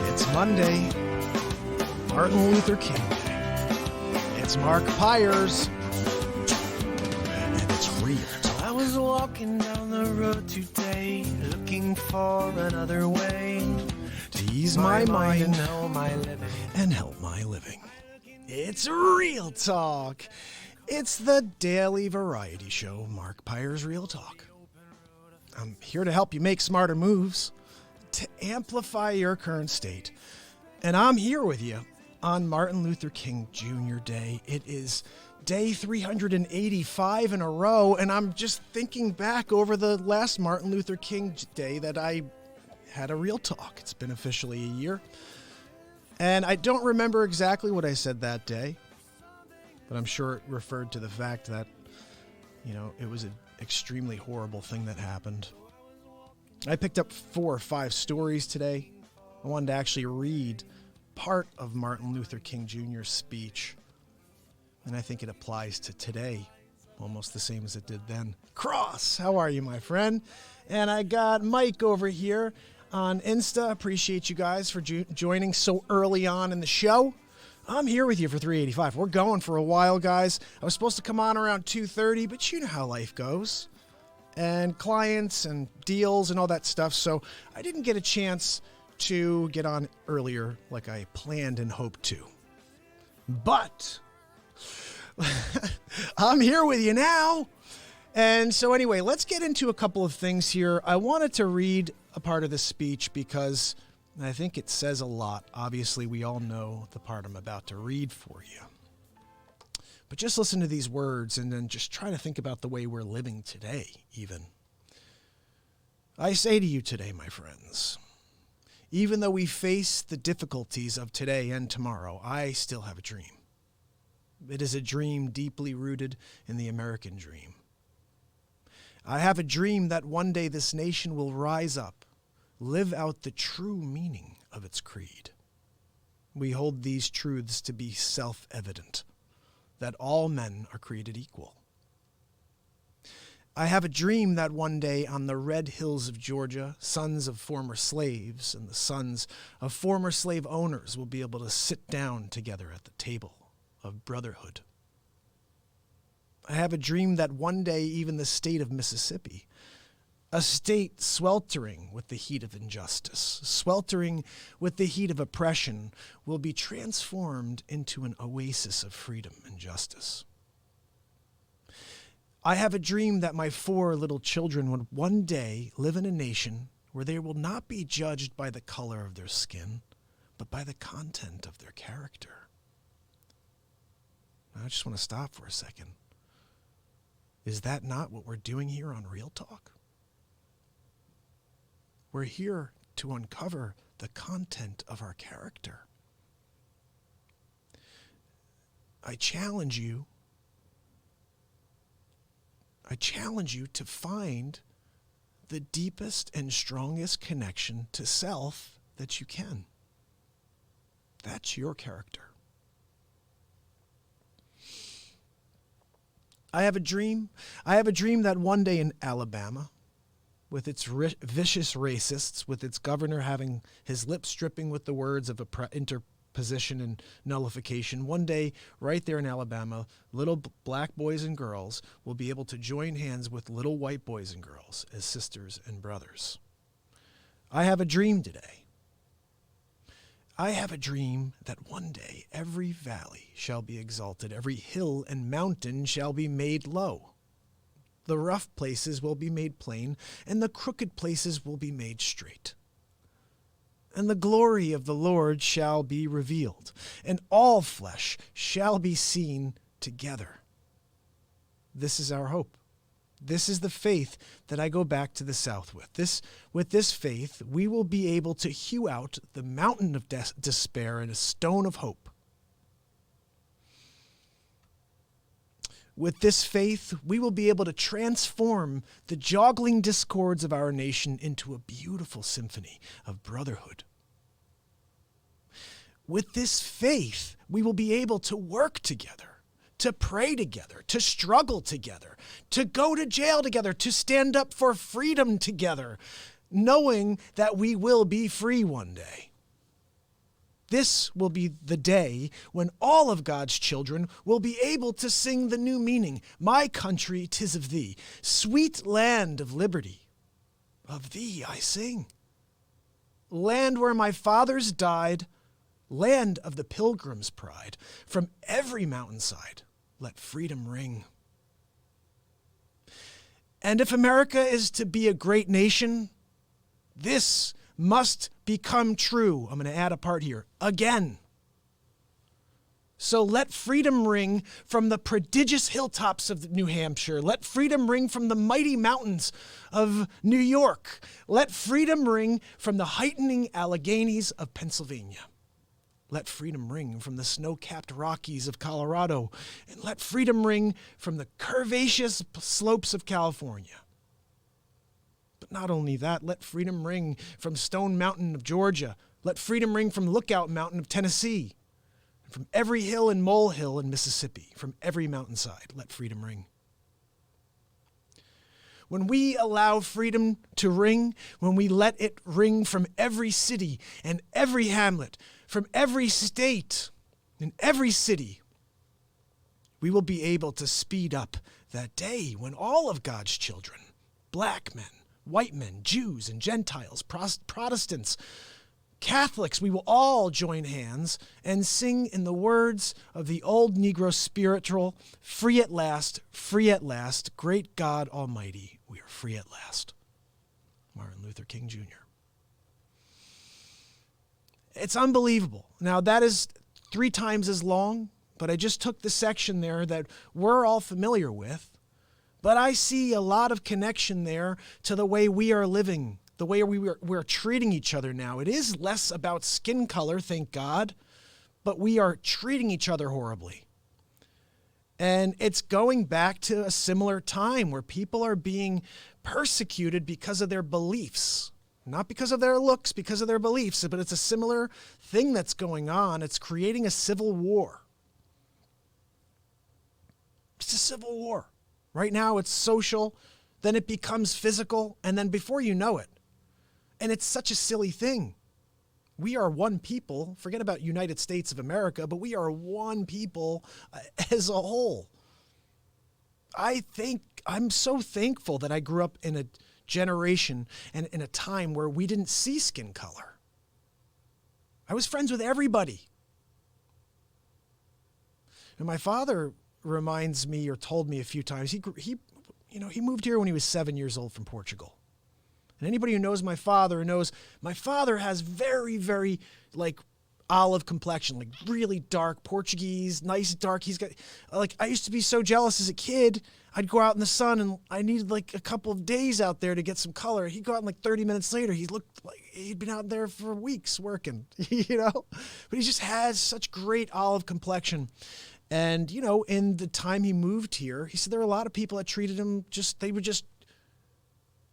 It's Monday, Martin Luther King Day. It's Mark Pyers, and it's real. I was walking down the road today, looking for another way to ease my mind and help my living. It's Real Talk. It's the daily variety show, Mark Pyers Real Talk. I'm here to help you make smarter moves, to amplify your current state. And I'm here with you on Martin Luther King Jr. Day. It is day 385 in a row, and I'm just thinking back over the last Martin Luther King Day that I had a real talk. It's been officially a year. And I don't remember exactly what I said that day, but I'm sure it referred to the fact that, it was an extremely horrible thing that happened. I picked up 4 or 5 stories today. I wanted to actually read part of Martin Luther King Jr.'s speech, and I think it applies to today almost the same as it did then. Cross, how are you, my friend? And I got Mike over here on Insta. Appreciate you guys for joining so early on in the show. I'm here with you for 385. We're going for a while, guys. I was supposed to come on around 2:30, but you know how life goes. And clients and deals and all that stuff. So I didn't get a chance to get on earlier like I planned and hoped to. But I'm here with you now. And so anyway, let's get into a couple of things here. I wanted to read a part of the speech because I think it says a lot. Obviously, we all know the part I'm about to read for you. But just listen to these words and then just try to think about the way we're living today, even. I say to you today, my friends, even though we face the difficulties of today and tomorrow, I still have a dream. It is a dream deeply rooted in the American dream. I have a dream that one day this nation will rise up, live out the true meaning of its creed. We hold these truths to be self-evident, that all men are created equal. I have a dream that one day on the red hills of Georgia, sons of former slaves and the sons of former slave owners will be able to sit down together at the table of brotherhood. I have a dream that one day even the state of Mississippi, a state sweltering with the heat of injustice, sweltering with the heat of oppression, will be transformed into an oasis of freedom and justice. I have a dream that my 4 little children would one day live in a nation where they will not be judged by the color of their skin, but by the content of their character. I just want to stop for a second. Is that not what we're doing here on Real Talk? We're here to uncover the content of our character. I challenge you to find the deepest and strongest connection to self that you can. That's your character. I have a dream that one day in Alabama, with its vicious racists, with its governor having his lips dripping with the words of interposition and nullification, one day, right there in Alabama, little black boys and girls will be able to join hands with little white boys and girls as sisters and brothers. I have a dream today. I have a dream that one day every valley shall be exalted, every hill and mountain shall be made low. The rough places will be made plain, and the crooked places will be made straight. And the glory of the Lord shall be revealed, and all flesh shall be seen together. This is our hope. This is the faith that I go back to the South with. With this faith, we will be able to hew out the mountain of despair and a stone of hope. With this faith, we will be able to transform the joggling discords of our nation into a beautiful symphony of brotherhood. With this faith, we will be able to work together, to pray together, to struggle together, to go to jail together, to stand up for freedom together. knowing that we will be free one day. This will be the day when all of God's children will be able to sing the new meaning. My country, 'tis of thee, sweet land of liberty. Of thee I sing. Land where my fathers died, land of the pilgrim's pride. From every mountainside, let freedom ring. And if America is to be a great nation, this must become true. I'm going to add a part here. Again. So let freedom ring from the prodigious hilltops of New Hampshire. Let freedom ring from the mighty mountains of New York. Let freedom ring from the heightening Alleghenies of Pennsylvania. Let freedom ring from the snow-capped Rockies of Colorado. And let freedom ring from the curvaceous slopes of California. But not only that, let freedom ring from Stone Mountain of Georgia. Let freedom ring from Lookout Mountain of Tennessee. And from every hill and molehill in Mississippi. From every mountainside, let freedom ring. When we allow freedom to ring, when we let it ring from every city and every hamlet, from every state and every city, we will be able to speed up that day when all of God's children, black men, white men, Jews and Gentiles, Protestants, Catholics, we will all join hands and sing in the words of the old Negro spiritual, free at last, great God Almighty, we are free at last. Martin Luther King Jr. It's unbelievable. Now that is 3 times as long, but I just took the section there that we're all familiar with. But I see a lot of connection there to the way we are living, the way we're treating each other now. It is less about skin color, thank God, but we are treating each other horribly. And it's going back to a similar time where people are being persecuted because of their beliefs. Not because of their looks, because of their beliefs, but it's a similar thing that's going on. It's creating a civil war. It's a civil war. Right now it's social, then it becomes physical, and then before you know it. And it's such a silly thing. We are one people, forget about United States of America, but we are one people as a whole. I'm so thankful that I grew up in a generation and in a time where we didn't see skin color. I was friends with everybody. And my father reminds me or told me a few times, he moved here when he was 7 years old from Portugal. And anybody who knows my father knows my father has very, very olive complexion, really dark Portuguese, nice dark. He's got I used to be so jealous as a kid. I'd go out in the sun and I needed a couple of days out there to get some color. He'd go out and 30 minutes later, he looked like he'd been out there for weeks working, But he just has such great olive complexion. And, in the time he moved here, he said there were a lot of people that treated him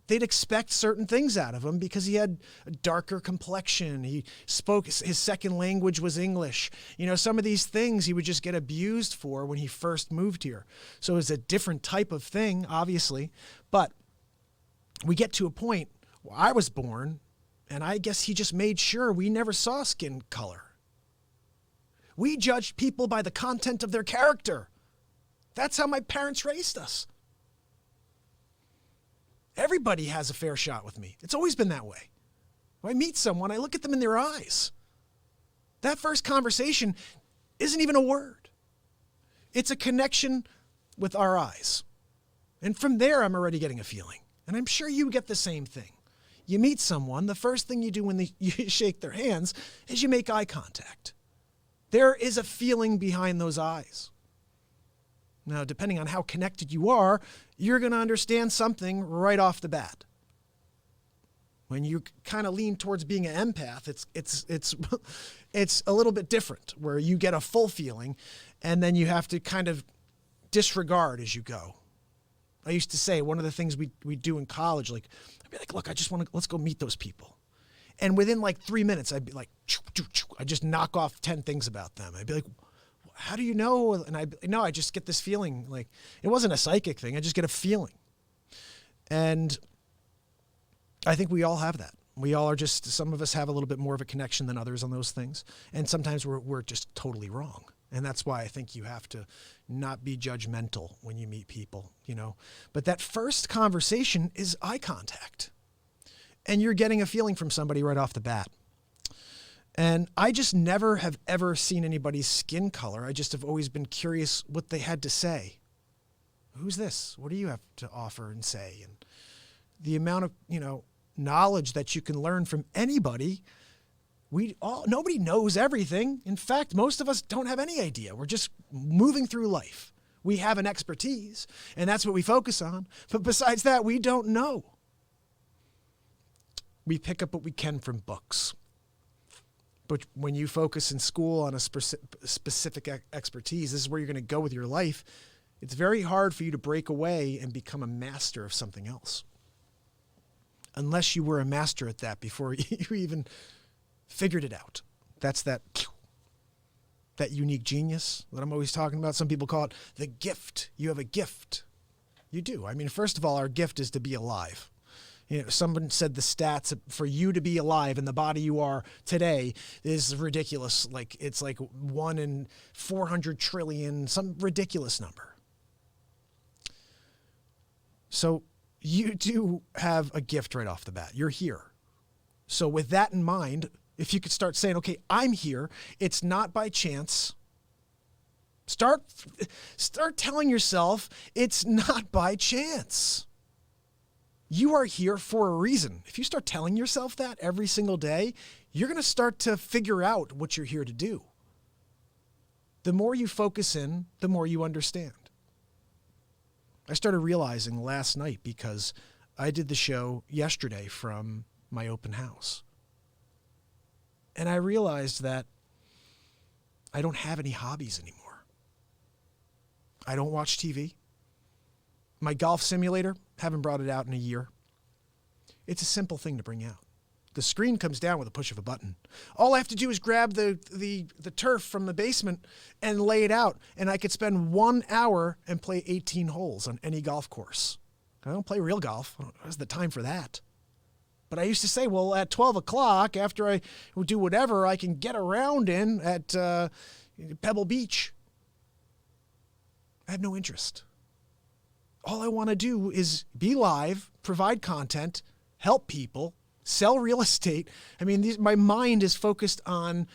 they'd expect certain things out of him because he had a darker complexion. He spoke, his second language was English. Some of these things he would just get abused for when he first moved here. So it was a different type of thing, obviously. But we get to a point where I was born, and I guess he just made sure we never saw skin color. We judged people by the content of their character. That's how my parents raised us. Everybody has a fair shot with me. It's always been that way. When I meet someone, I look at them in their eyes. That first conversation isn't even a word. It's a connection with our eyes. And from there, I'm already getting a feeling. And I'm sure you get the same thing. You meet someone, the first thing you do when you shake their hands is you make eye contact. There is a feeling behind those eyes. Now, depending on how connected you are, you're going to understand something right off the bat. When you kind of lean towards being an empath, it's a little bit different, where you get a full feeling, and then you have to kind of disregard as you go. I used to say one of the things we do in college, I'd be like, look, let's go meet those people. And within 3 minutes, I'd be like, I'd just knock off 10 things about them. I'd be like, how do you know? And I just get this feeling, it wasn't a psychic thing. I just get a feeling. And I think we all have that. We all are just, some of us have a little bit more of a connection than others on those things. And sometimes we're just totally wrong. And that's why I think you have to not be judgmental when you meet people, you know. But that first conversation is eye contact. And you're getting a feeling from somebody right off the bat. And I just never have ever seen anybody's skin color. I just have always been curious what they had to say. Who's this? What do you have to offer and say? And the amount of, you know, knowledge that you can learn from anybody. Nobody knows everything. In fact, most of us don't have any idea. We're just moving through life. We have an expertise, and that's what we focus on. But besides that, we don't know. We pick up what we can from books. But when you focus in school on a specific expertise, this is where you're going to go with your life. It's very hard for you to break away and become a master of something else. Unless you were a master at that before you even figured it out. That's that unique genius that I'm always talking about. Some people call it the gift. You have a gift. You do. I mean, first of all, our gift is to be alive. You know, someone said the stats for you to be alive in the body you are today is ridiculous. Like it's like 1 in 400 trillion, some ridiculous number. So you do have a gift right off the bat. You're here. So with that in mind, if you could start saying, okay, I'm here. It's not by chance. Start telling yourself it's not by chance. You are here for a reason. If you start telling yourself that every single day, you're going to start to figure out what you're here to do. The more you focus in, the more you understand. I started realizing last night because I did the show yesterday from my open house. And I realized that I don't have any hobbies anymore. I don't watch TV. My golf simulator, haven't brought it out in a year. It's a simple thing to bring out. The screen comes down with a push of a button. All I have to do is grab the turf from the basement and lay it out, and I could spend 1 hour and play 18 holes on any golf course. I don't play real golf. I don't have the time for that. But I used to say, well, at 12 o'clock, after I do whatever I can get around in at Pebble Beach, I have no interest. All I want to do is be live, provide content, help people, sell real estate. I mean, my mind is focused on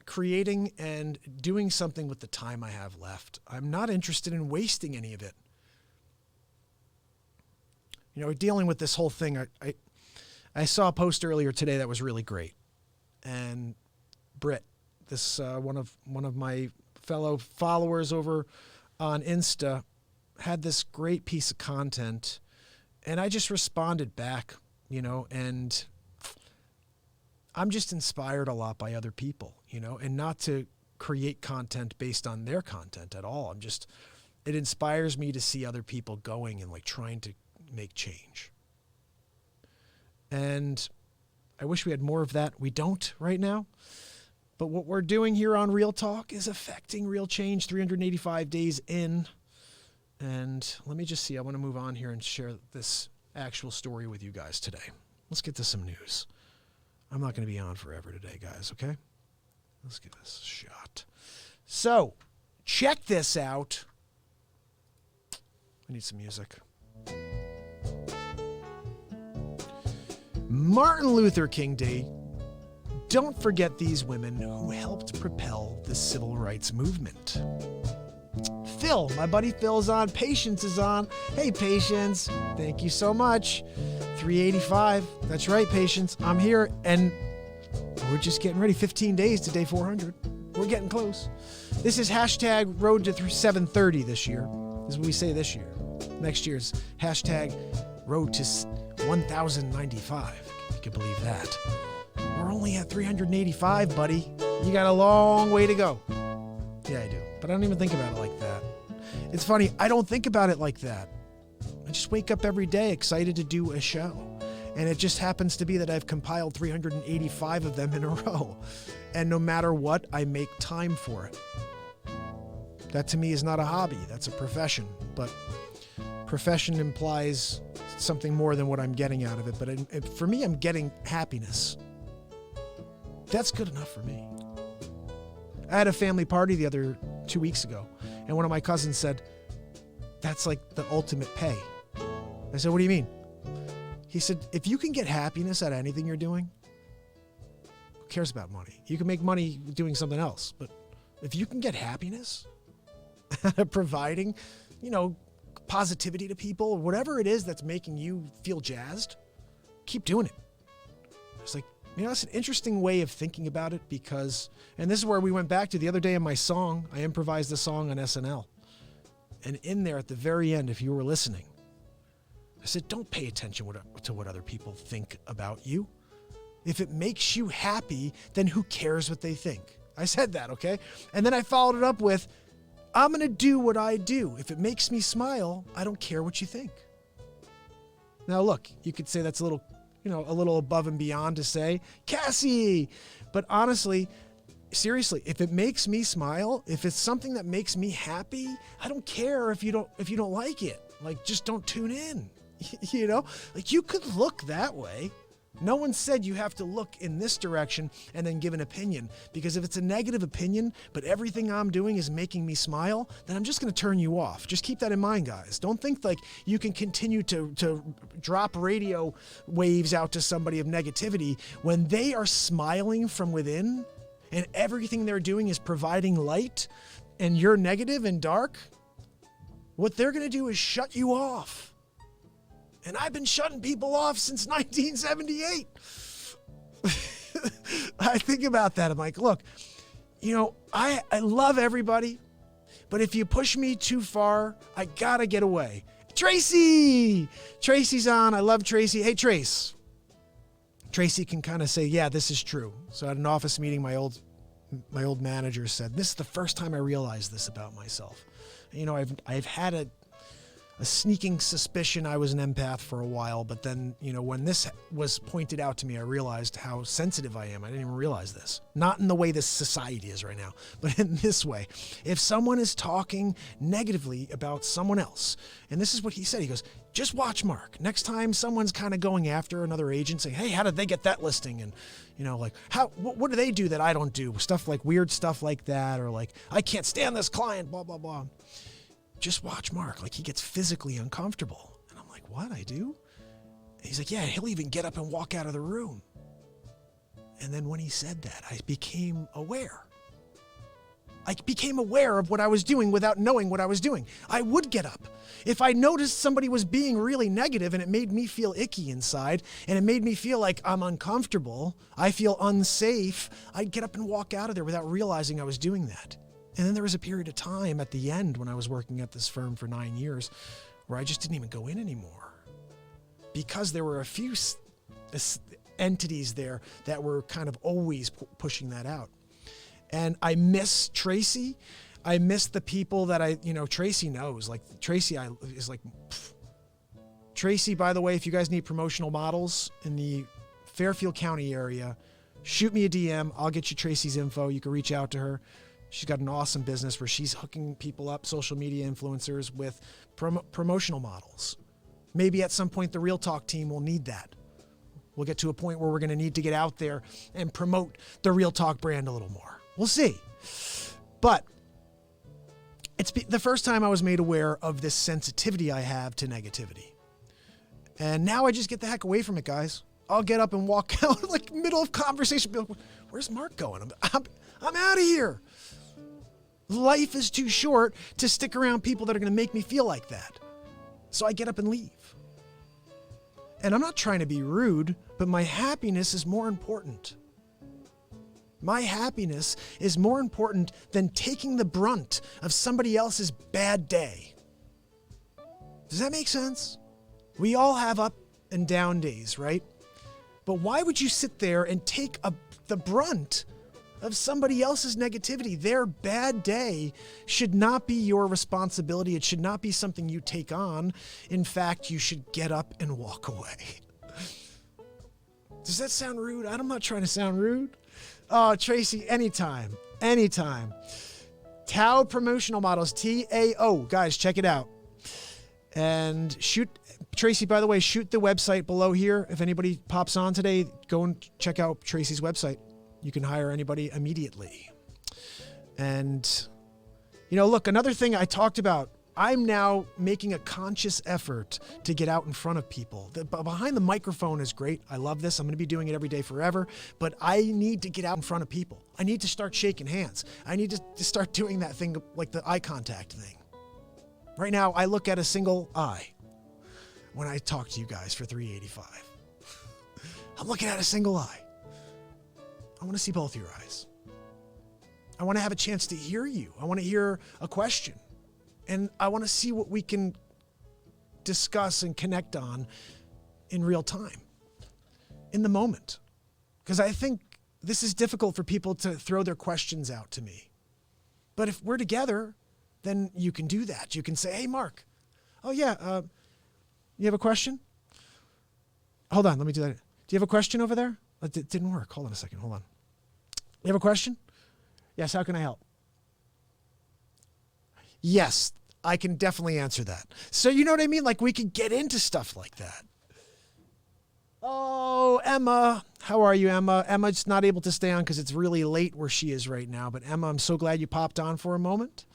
creating and doing something with the time I have left. I'm not interested in wasting any of it. You know, dealing with this whole thing, I saw a post earlier today that was really great. And Britt, this one of my fellow followers over on Insta, had this great piece of content, and I just responded back, you know, and I'm just inspired a lot by other people, you know, and not to create content based on their content at all. It inspires me to see other people going and like trying to make change. And I wish we had more of that. We don't right now. But what we're doing here on Real Talk is affecting real change 385 days in. And let me just see. I want to move on here and share this actual story with you guys today. Let's get to some news. I'm not going to be on forever today, guys, okay? Let's give this a shot. So, check this out. I need some music. Martin Luther King Day. Don't forget these women who helped propel the civil rights movement. Phil, my buddy Phil's on. Patience is on. Hey, Patience. Thank you so much. 385. That's right, Patience. I'm here, and we're just getting ready. 15 days to day 400. We're getting close. This is hashtag road to 730 this year. This is what we say this year. Next year's hashtag road to 1095. You can believe that. We're only at 385, buddy. You got a long way to go. Yeah, I do. But I don't even think about it like that. It's funny, I don't think about it like that. I just wake up every day excited to do a show. And it just happens to be that I've compiled 385 of them in a row. And no matter what, I make time for it. That to me is not a hobby, that's a profession. But profession implies something more than what I'm getting out of it. But for me, I'm getting happiness. That's good enough for me. I had a family party the other 2 weeks ago, and one of my cousins said, that's like the ultimate pay. I said, what do you mean? He said, if you can get happiness out of anything you're doing, who cares about money? You can make money doing something else, but if you can get happiness out of providing, positivity to people, whatever it is that's making you feel jazzed, keep doing it. It's like, it's an interesting way of thinking about it because, and this is where we went back to the other day in my song. I improvised a song on SNL. And in there at the very end, if you were listening, I said, don't pay attention to what other people think about you. If it makes you happy, then who cares what they think? I said that, okay? And then I followed it up with, I'm going to do what I do. If it makes me smile, I don't care what you think. Now, look, you could say that's a little above and beyond to say, Cassie. But honestly, seriously, if it makes me smile, if it's something that makes me happy, I don't care if you don't like it. Like, just don't tune in. Like you could look that way. No one said you have to look in this direction and then give an opinion, because if it's a negative opinion, but everything I'm doing is making me smile, then I'm just going to turn you off. Just keep that in mind, guys. Don't think like you can continue to drop radio waves out to somebody of negativity when they are smiling from within and everything they're doing is providing light and you're negative and dark. What they're going to do is shut you off. And I've been shutting people off since 1978. I think about that. I'm like, look, I love everybody, but if you push me too far, I gotta get away. Tracy's on. I love Tracy. Hey, Trace. Tracy can kind of say, yeah, this is true. So at an office meeting, my old manager said, this is the first time I realized this about myself. I've had a sneaking suspicion I was an empath for a while, but then, when this was pointed out to me, I realized how sensitive I am. I didn't even realize this. Not in the way this society is right now, but in this way. If someone is talking negatively about someone else, and this is what he said, he goes, just watch Mark. Next time someone's kind of going after another agent saying, hey, how did they get that listing? And, what do they do that I don't do? Stuff like weird stuff like that, or like, I can't stand this client, blah, blah, blah. Just watch Mark. Like, he gets physically uncomfortable. And I'm like, what, I do? And he's like, yeah, he'll even get up and walk out of the room. And then when he said that, I became aware. I became aware of what I was doing without knowing what I was doing. I would get up. If I noticed somebody was being really negative and it made me feel icky inside and it made me feel like I'm uncomfortable, I feel unsafe, I'd get up and walk out of there without realizing I was doing that. And then there was a period of time at the end when I was working at this firm for 9 years where I just didn't even go in anymore because there were a few entities there that were kind of always pushing that out. And I miss Tracy. I miss the people that Tracy knows. Like Tracy is like, pff. Tracy, by the way, if you guys need promotional models in the Fairfield County area, shoot me a DM. I'll get you Tracy's info. You can reach out to her. She's got an awesome business where she's hooking people up, social media influencers, with promotional models. Maybe at some point the Real Talk team will need that. We'll get to a point where we're going to need to get out there and promote the Real Talk brand a little more. We'll see. But it's the first time I was made aware of this sensitivity I have to negativity. And now I just get the heck away from it, guys. I'll get up and walk out like middle of conversation. Be like, where's Mark going? I'm out of here. Life is too short to stick around people that are going to make me feel like that. So I get up and leave. And I'm not trying to be rude, but my happiness is more important. My happiness is more important than taking the brunt of somebody else's bad day. Does that make sense? We all have up and down days, right? But why would you sit there and take the brunt of somebody else's negativity? Their bad day should not be your responsibility. It should not be something you take on. In fact, you should get up and walk away. Does that sound rude? I'm not trying to sound rude. Oh, Tracy, anytime. Tao Promotional Models, TAO. Guys, check it out. And Tracy, by the way, shoot the website below here. If anybody pops on today, go and check out Tracy's website. You can hire anybody immediately. And, look, another thing I talked about, I'm now making a conscious effort to get out in front of people. Behind the microphone is great. I love this. I'm going to be doing it every day forever. But I need to get out in front of people. I need to start shaking hands. I need to start doing that thing like the eye contact thing. Right now, I look at a single eye when I talk to you guys for 385. I'm looking at a single eye. I want to see both your eyes. I want to have a chance to hear you. I want to hear a question. And I want to see what we can discuss and connect on in real time, in the moment. Because I think this is difficult for people to throw their questions out to me. But if we're together, then you can do that. You can say, hey, Mark, oh, yeah, you have a question? Hold on, let me do that. Do you have a question over there? It didn't work. Hold on a second. Hold on. You have a question? Yes, how can I help? Yes, I can definitely answer that. So you know what I mean? Like we could get into stuff like that. Oh, Emma. How are you, Emma? Emma's not able to stay on because it's really late where she is right now. But Emma, I'm so glad you popped on for a moment.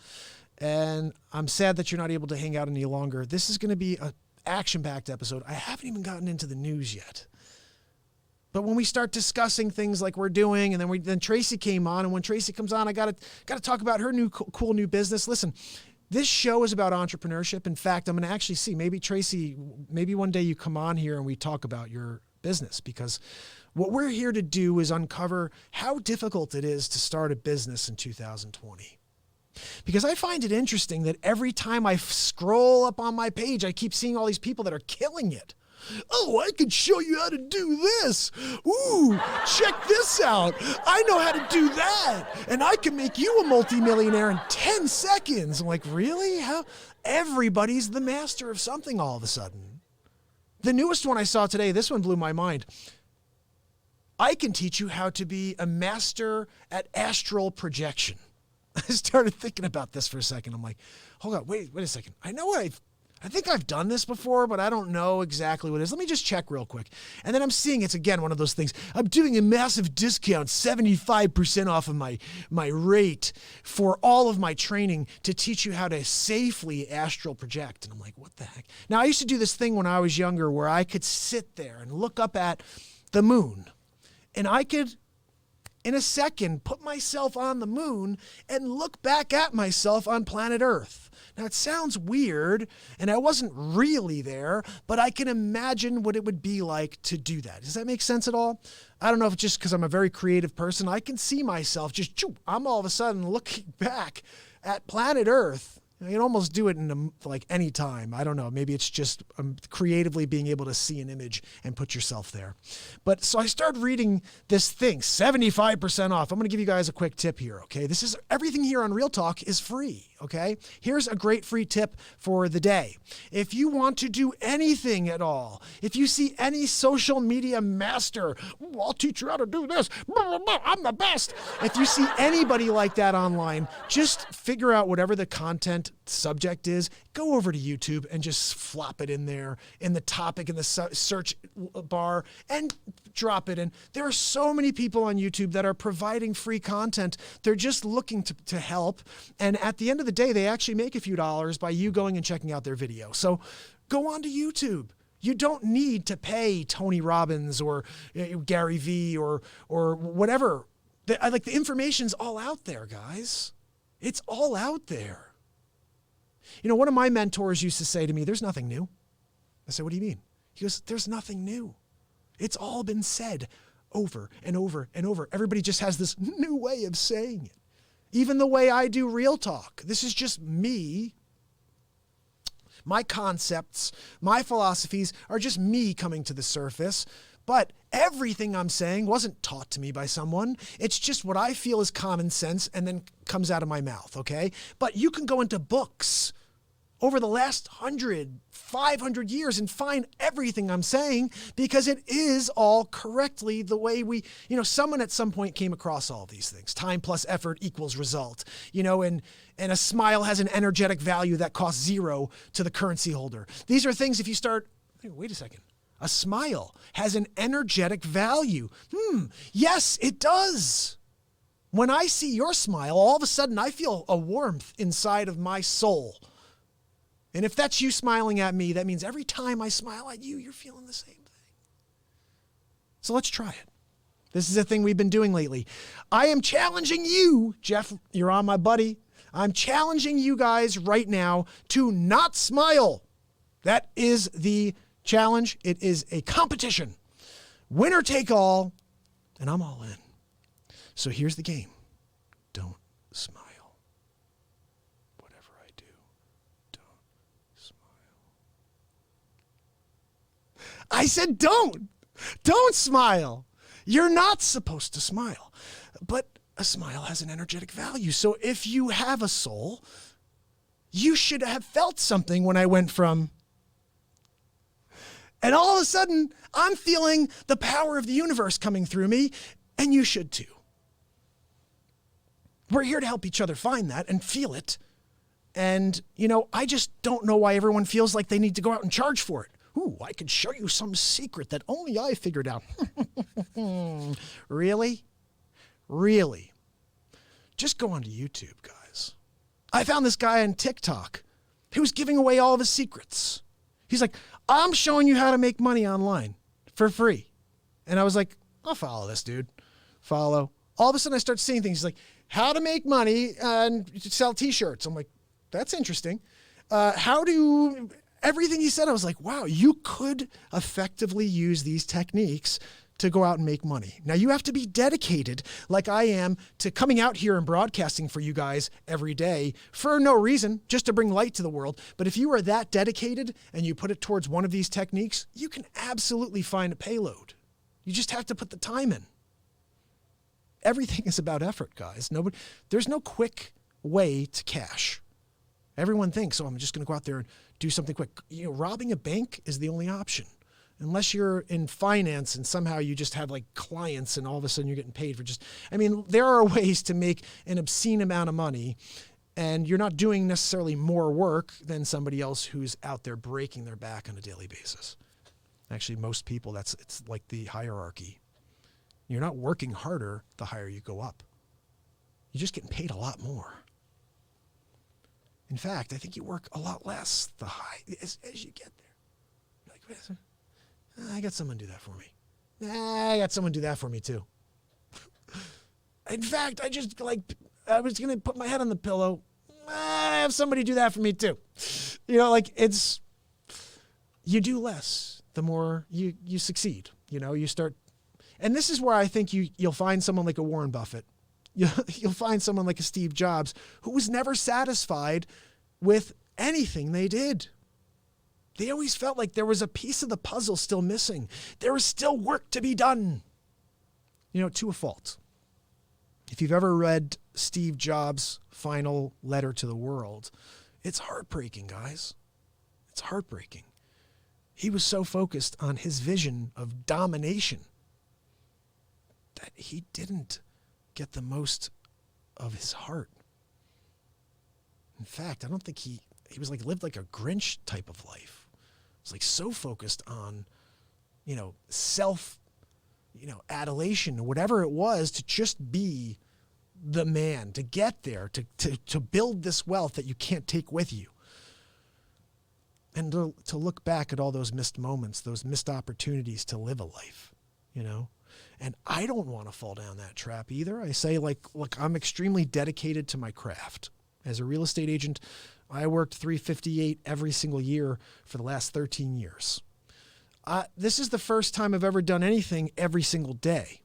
And I'm sad that you're not able to hang out any longer. This is going to be an action-packed episode. I haven't even gotten into the news yet. But when we start discussing things like we're doing, and then Tracy came on, and when Tracy comes on, I got to talk about her new cool new business. Listen, this show is about entrepreneurship. In fact, I'm going to actually see, maybe Tracy, maybe one day you come on here and we talk about your business, because what we're here to do is uncover how difficult it is to start a business in 2020. Because I find it interesting that every time I scroll up on my page, I keep seeing all these people that are killing it. Oh, I can show you how to do this. Ooh, check this out. I know how to do that. And I can make you a multimillionaire in 10 seconds. I'm like, really? How? Everybody's the master of something all of a sudden. The newest one I saw today, this one blew my mind. I can teach you how to be a master at astral projection. I started thinking about this for a second. I'm like, hold on, wait a second. I think I've done this before, but I don't know exactly what it is. Let me just check real quick. And then I'm seeing it's, again, one of those things. I'm doing a massive discount, 75% off of my rate for all of my training to teach you how to safely astral project. And I'm like, what the heck? Now, I used to do this thing when I was younger where I could sit there and look up at the moon. And I could, in a second, put myself on the moon and look back at myself on planet Earth. Now, it sounds weird, and I wasn't really there, but I can imagine what it would be like to do that. Does that make sense at all? I don't know if it's just because I'm a very creative person. I can see myself I'm all of a sudden looking back at planet Earth. You can almost do it in any time. I don't know. Maybe it's just creatively being able to see an image and put yourself there. But so I started reading this thing, 75% off. I'm going to give you guys a quick tip here, okay? This is everything here on Real Talk is free, okay? Here's a great free tip for the day. If you want to do anything at all, if you see any social media master, I'll teach you how to do this, I'm the best. If you see anybody like that online, just figure out whatever the content subject is, go over to YouTube and just flop it in there in the topic in the search bar and drop it in. There are so many people on YouTube that are providing free content. They're just looking to help. And at the end of the day, they actually make a few dollars by you going and checking out their video. So go on to YouTube. You don't need to pay Tony Robbins or Gary Vee or whatever. The information's all out there, guys. It's all out there. You know, one of my mentors used to say to me, there's nothing new. I said, what do you mean? He goes, there's nothing new. It's all been said over and over and over. Everybody just has this new way of saying it. Even the way I do Real Talk. This is just me. My concepts, my philosophies are just me coming to the surface. But everything I'm saying wasn't taught to me by someone. It's just what I feel is common sense and then comes out of my mouth, okay? But you can go into books over the last 100, 500 years and find everything I'm saying, because it is all correctly the way someone at some point came across all these things. Time plus effort equals result, and a smile has an energetic value that costs 0 to the currency holder. These are things if you start, wait a second. A smile has an energetic value. Yes, it does. When I see your smile, all of a sudden I feel a warmth inside of my soul. And if that's you smiling at me, that means every time I smile at you, you're feeling the same thing. So let's try it. This is a thing we've been doing lately. I am challenging you, Jeff, you're on my buddy. I'm challenging you guys right now to not smile. That is the challenge. It is a competition. Winner take all, and I'm all in. So here's the game. Don't smile. Whatever I do, don't smile. I said don't. Don't smile. You're not supposed to smile. But a smile has an energetic value. So if you have a soul, you should have felt something when I went from... And all of a sudden, I'm feeling the power of the universe coming through me, and you should too. We're here to help each other find that and feel it. And, I just don't know why everyone feels like they need to go out and charge for it. Ooh, I could show you some secret that only I figured out. Really? Really? Just go onto YouTube, guys. I found this guy on TikTok who was giving away all of his secrets. He's like, I'm showing you how to make money online for free. And I was like, I'll follow this dude. Follow. All of a sudden I start seeing things. He's like, how to make money and sell t-shirts. I'm like, that's interesting. Everything he said, I was like, wow, you could effectively use these techniques to go out and make money. Now you have to be dedicated like I am to coming out here and broadcasting for you guys every day for no reason, just to bring light to the world. But if you are that dedicated and you put it towards one of these techniques, you can absolutely find a payload. You just have to put the time in. Everything is about effort, guys. There's no quick way to cash. Everyone thinks, I'm just going to go out there and do something quick. Robbing a bank is the only option. Unless you're in finance and somehow you just have like clients and all of a sudden you're getting paid for there are ways to make an obscene amount of money and you're not doing necessarily more work than somebody else who's out there breaking their back on a daily basis. Actually, most people, it's like the hierarchy. You're not working harder the higher you go up. You're just getting paid a lot more. In fact, I think you work a lot less the as you get there. You're like, wait a second. I got someone do that for me. I got someone do that for me too. In fact, I was going to put my head on the pillow. I have somebody do that for me too. You do less, the more you succeed. You start, and this is where I think you'll find someone like a Warren Buffett. You'll find someone like a Steve Jobs who was never satisfied with anything they did. They always felt like there was a piece of the puzzle still missing. There was still work to be done. To a fault. If you've ever read Steve Jobs' final letter to the world, it's heartbreaking, guys. It's heartbreaking. He was so focused on his vision of domination that he didn't get the most of his heart. In fact, I don't think he lived like a Grinch type of life. He was so focused on, self, adulation or whatever it was to just be the man, to get there, to build this wealth that you can't take with you. And to look back at all those missed moments, those missed opportunities to live a life, And I don't want to fall down that trap either. I say, look, I'm extremely dedicated to my craft. As a real estate agent, I worked 358 every single year for the last 13 years. This is the first time I've ever done anything every single day.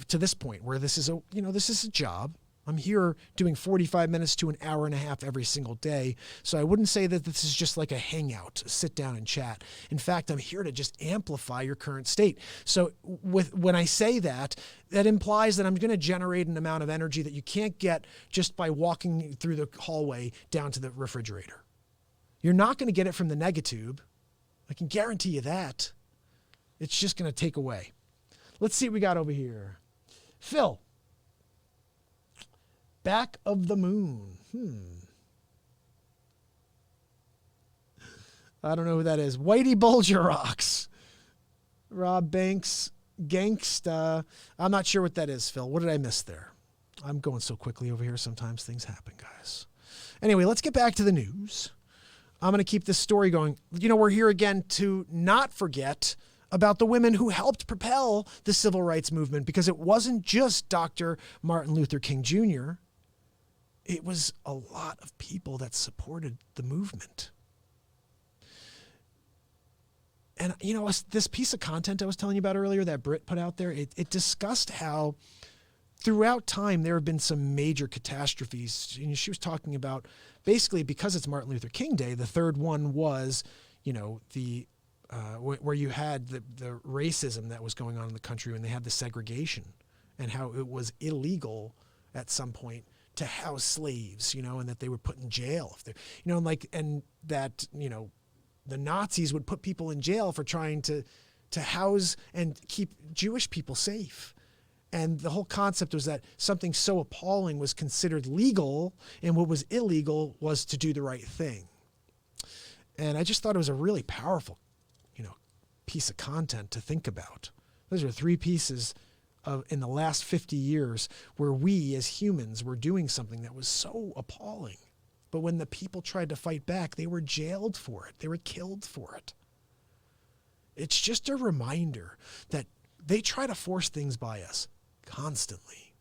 To this point where this is a job. I'm here doing 45 minutes to an hour and a half every single day. So I wouldn't say that this is just like a hangout, sit down and chat. In fact, I'm here to just amplify your current state. So when I say that implies that I'm going to generate an amount of energy that you can't get just by walking through the hallway down to the refrigerator. You're not going to get it from the negatube. I can guarantee you that. It's just going to take away. Let's see what we got over here. Phil. Back of the Moon. I don't know who that is. Whitey Bulger rocks. Rob Banks. Gangsta. I'm not sure what that is, Phil. What did I miss there? I'm going so quickly over here. Sometimes things happen, guys. Anyway, let's get back to the news. I'm going to keep this story going. You know, we're here again to not forget about the women who helped propel the civil rights movement, because it wasn't just Dr. Martin Luther King Jr. It was a lot of people that supported the movement. And, you know, this piece of content I was telling you about earlier that Britt put out there, it discussed how throughout time there have been some major catastrophes. You know, she was talking about basically, because it's Martin Luther King Day, the third one was, you know, where you had the racism that was going on in the country when they had the segregation, and how it was illegal at some point to house slaves, you know, and that they were put in jail if they, you know, and that, you know, the Nazis would put people in jail for trying to house and keep Jewish people safe. And the whole concept was that something so appalling was considered legal, and what was illegal was to do the right thing. And I just thought it was a really powerful, you know, piece of content to think about. Those are 3 pieces in the last 50 years where we as humans were doing something that was so appalling. But when the people tried to fight back, they were jailed for it. They were killed for it. It's just a reminder that they try to force things by us constantly.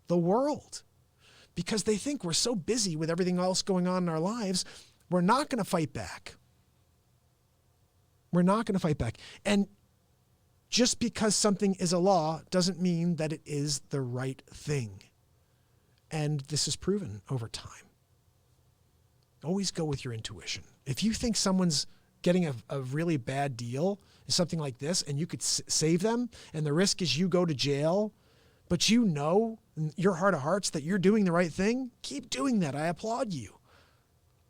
The world. Because they think we're so busy with everything else going on in our lives, we're not going to fight back. We're not going to fight back. And just because something is a law doesn't mean that it is the right thing. And this is proven over time. Always go with your intuition. If you think someone's getting a really bad deal, something like this, and you could save them, and the risk is you go to jail, but you know in your heart of hearts that you're doing the right thing, keep doing that. I applaud you.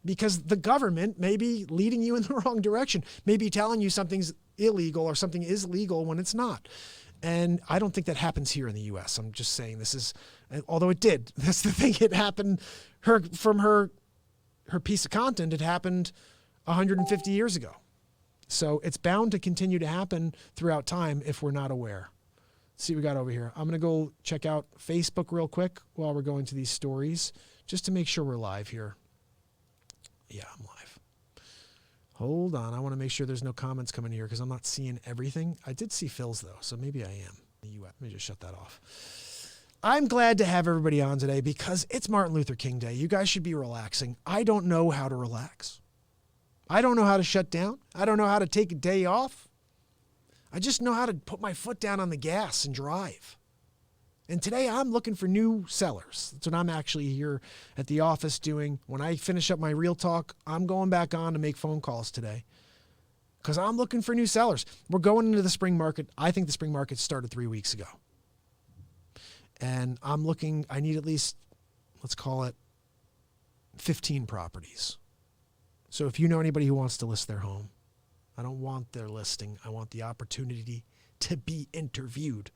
Because the government may be leading you in the wrong direction, maybe telling you something's illegal or something is legal when it's not. And I don't think that happens here in the U.S. I'm just saying this is, although it did, that's the thing, it happened from her piece of content, it happened 150 years ago. So it's bound to continue to happen throughout time if we're not aware. Let's see what we got over here. I'm going to go check out Facebook real quick while we're going to these stories, just to make sure we're live here. Yeah, I'm live. Hold on. I want to make sure there's no comments coming here because I'm not seeing everything. I did see Phil's though, so maybe I am. Let me just shut that off. I'm glad to have everybody on today because it's Martin Luther King Day. You guys should be relaxing. I don't know how to relax. I don't know how to shut down. I don't know how to take a day off. I just know how to put my foot down on the gas and drive. And today I'm looking for new sellers. That's what I'm actually here at the office doing. When I finish up my Real Talk, I'm going back on to make phone calls today because I'm looking for new sellers. We're going into the spring market. I think the spring market started 3 weeks ago. And I need at least, let's call it 15 properties. So if you know anybody who wants to list their home, I don't want their listing. I want the opportunity to be interviewed.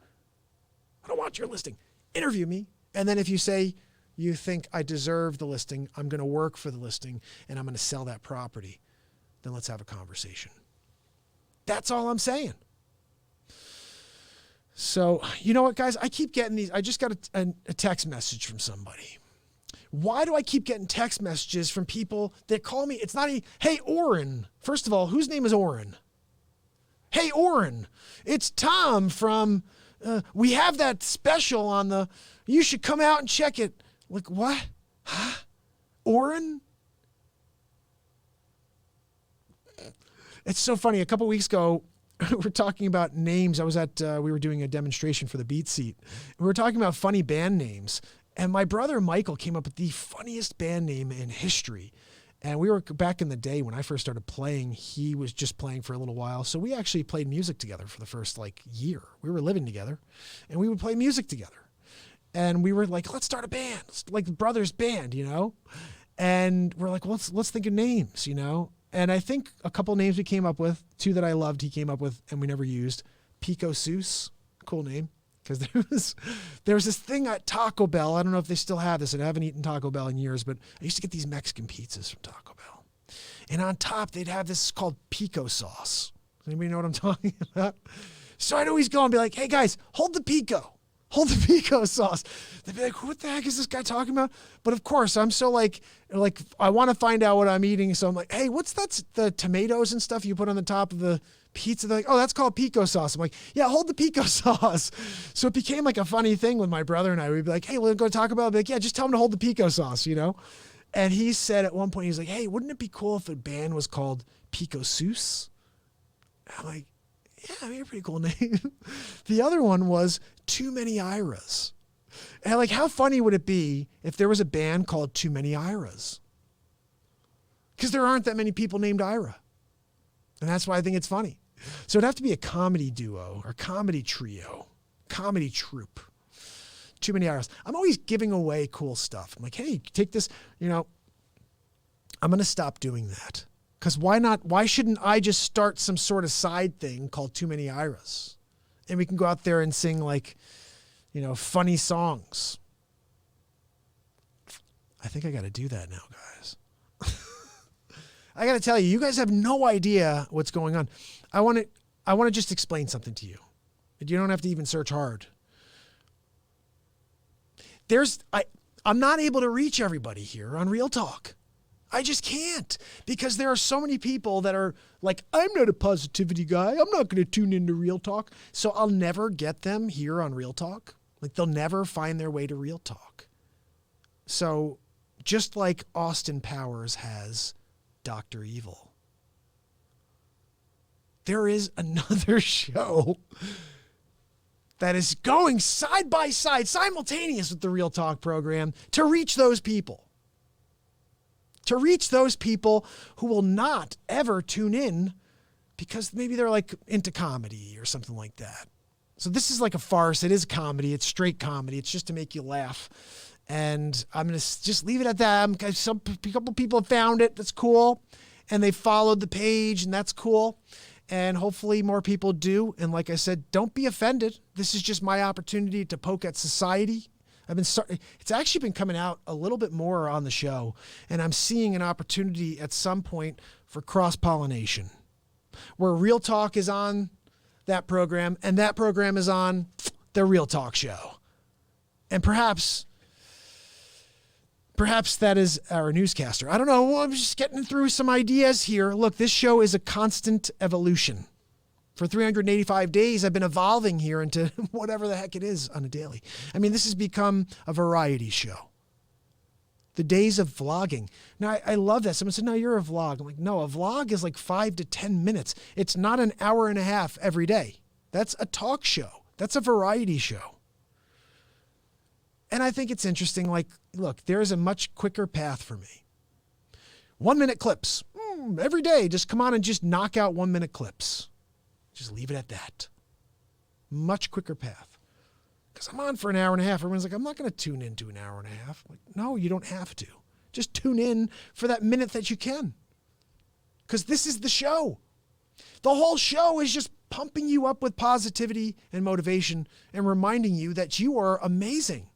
I don't want your listing. Interview me. And then if you say you think I deserve the listing, I'm going to work for the listing, and I'm going to sell that property, then let's have a conversation. That's all I'm saying. So, you know what, guys? I keep getting these. I just got a text message from somebody. Why do I keep getting text messages from people that call me? It's not hey, Orrin. First of all, whose name is Orrin? Hey, Orrin. It's Tom from, we have that special on you should come out and check it. Like, what? Huh? Orrin? It's so funny. A couple weeks ago, we're talking about names. We were doing a demonstration for the BeatSeat. We were talking about funny band names. And my brother Michael came up with the funniest band name in history. And we were back in the day when I first started playing, he was just playing for a little while. So we actually played music together for the first year. We were living together and we would play music together. And we were like, let's start a band. It's like the brothers band, you know? And we're like, well, let's think of names, you know? And I think a couple names we came up with, two that I loved he came up with and we never used. Pico Seuss, cool name. Because there was this thing at Taco Bell. I don't know if they still have this, and I haven't eaten Taco Bell in years, but I used to get these Mexican pizzas from Taco Bell. And on top, they'd have this called pico sauce. Does anybody know what I'm talking about? So I'd always go and be like, hey guys, hold the pico sauce. They'd be like, what the heck is this guy talking about? But of course, I'm so like I want to find out what I'm eating. So I'm like, hey, what's the tomatoes and stuff you put on the top of the pizza? They're like, oh, that's called pico sauce. I'm like, yeah, hold the pico sauce. So it became like a funny thing with my brother and I. We'd be like, hey, we'll go to Taco Bell. I'd be like, yeah, just tell him to hold the pico sauce, you know? And he said at one point, he's like, hey, wouldn't it be cool if a band was called Pico Seuss? I'm like, yeah, I mean, a pretty cool name. The other one was Too Many Iras. And like, how funny would it be if there was a band called Too Many Iras? Because there aren't that many people named Ira. And that's why I think it's funny. So it'd have to be a comedy duo or comedy trio, comedy troupe. Too Many Iras. I'm always giving away cool stuff. I'm like, hey, take this, you know, I'm going to stop doing that. Because why not? Why shouldn't I just start some sort of side thing called Too Many Iras? And we can go out there and sing like, you know, funny songs. I think I got to do that now, guys. I got to tell you, you guys have no idea what's going on. I want to just explain something to you. You don't have to even search hard. I'm not able to reach everybody here on Real Talk. I just can't, because there are so many people that are like, I'm not a positivity guy. I'm not going to tune into Real Talk. So I'll never get them here on Real Talk. Like, they'll never find their way to Real Talk. So just like Austin Powers has Dr. Evil, there is another show that is going side by side, simultaneous with the Real Talk program to reach those people. To reach those people who will not ever tune in because maybe they're like into comedy or something like that. So this is like a farce. It is comedy. It's straight comedy. It's just to make you laugh. And I'm going to just leave it at that. A couple people have found it. That's cool. And they followed the page, and that's cool. And hopefully more people do. And like I said, don't be offended. This is just my opportunity to poke at society. It's actually been coming out a little bit more on the show, and I'm seeing an opportunity at some point for cross-pollination, where Real Talk is on that program, and that program is on the Real Talk show. And perhaps that is our newscaster. I don't know. I'm just getting through some ideas here. Look, this show is a constant evolution. For 385 days, I've been evolving here into whatever the heck it is on a daily. I mean, this has become a variety show. The days of vlogging. Now, I love that. Someone said, no, you're a vlog. I'm like, no, a vlog is like 5 to 10 minutes. It's not an hour and a half every day. That's a talk show. That's a variety show. And I think it's interesting. Like, look, there is a much quicker path for me. 1 minute clips. Every day, just come on and just knock out 1 minute clips. Just leave it at that. Much quicker path. Because I'm on for an hour and a half. Everyone's like, I'm not going to tune into an hour and a half. I'm like, no, you don't have to. Just tune in for that minute that you can. Because this is the show. The whole show is just pumping you up with positivity and motivation and reminding you that you are amazing.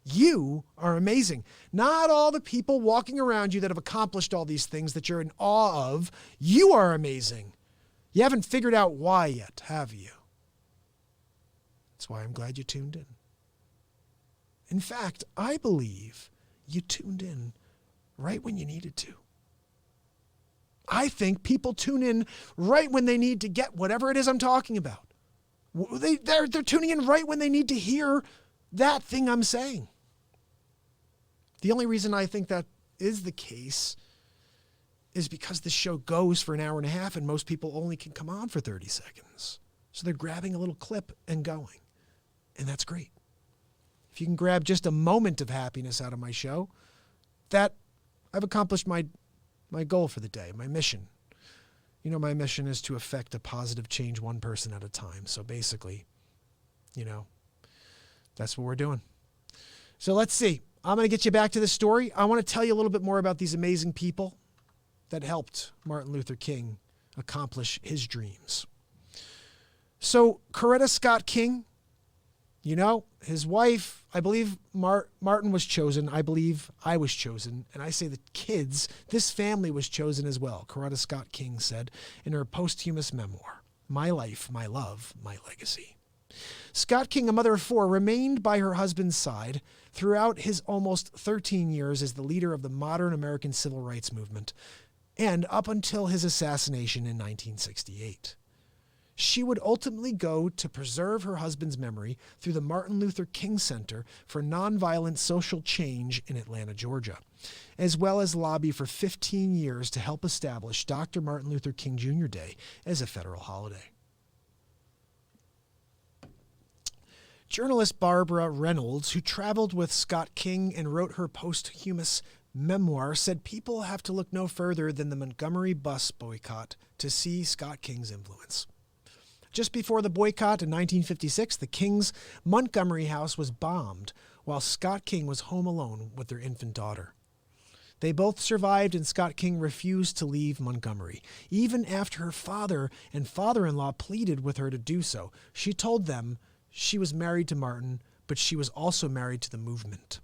You are amazing. Not all the people walking around you that have accomplished all these things that you're in awe of. You are amazing. You haven't figured out why yet, have you? That's why I'm glad you tuned in. In fact, I believe you tuned in right when you needed to. I think people tune in right when they need to get whatever it is I'm talking about. They're tuning in right when they need to hear that thing I'm saying. The only reason I think that is the case is because the show goes for an hour and a half and most people only can come on for 30 seconds. So they're grabbing a little clip and going. And that's great. If you can grab just a moment of happiness out of my show, that I've accomplished my goal for the day, my mission. You know, my mission is to affect a positive change one person at a time. So basically, you know, that's what we're doing. So let's see. I'm going to get you back to the story. I want to tell you a little bit more about these amazing people that helped Martin Luther King accomplish his dreams. So Coretta Scott King, you know, his wife, I believe Martin was chosen. I believe I was chosen. And I say the kids, this family was chosen as well, Coretta Scott King said in her posthumous memoir, My Life, My Love, My Legacy. Scott King, a mother of four, remained by her husband's side throughout his almost 13 years as the leader of the modern American civil rights movement, and up until his assassination in 1968. She would ultimately go to preserve her husband's memory through the Martin Luther King Center for Nonviolent Social Change in Atlanta, Georgia, as well as lobby for 15 years to help establish Dr. Martin Luther King Jr. Day as a federal holiday. Journalist Barbara Reynolds, who traveled with Scott King and wrote her posthumous memoir, said people have to look no further than the Montgomery bus boycott to see Scott King's influence. Just before the boycott in 1956, the King's Montgomery house was bombed while Scott King was home alone with their infant daughter. They both survived, and Scott King refused to leave Montgomery. Even after her father and father-in-law pleaded with her to do so, she told them she was married to Martin, but she was also married to the movement.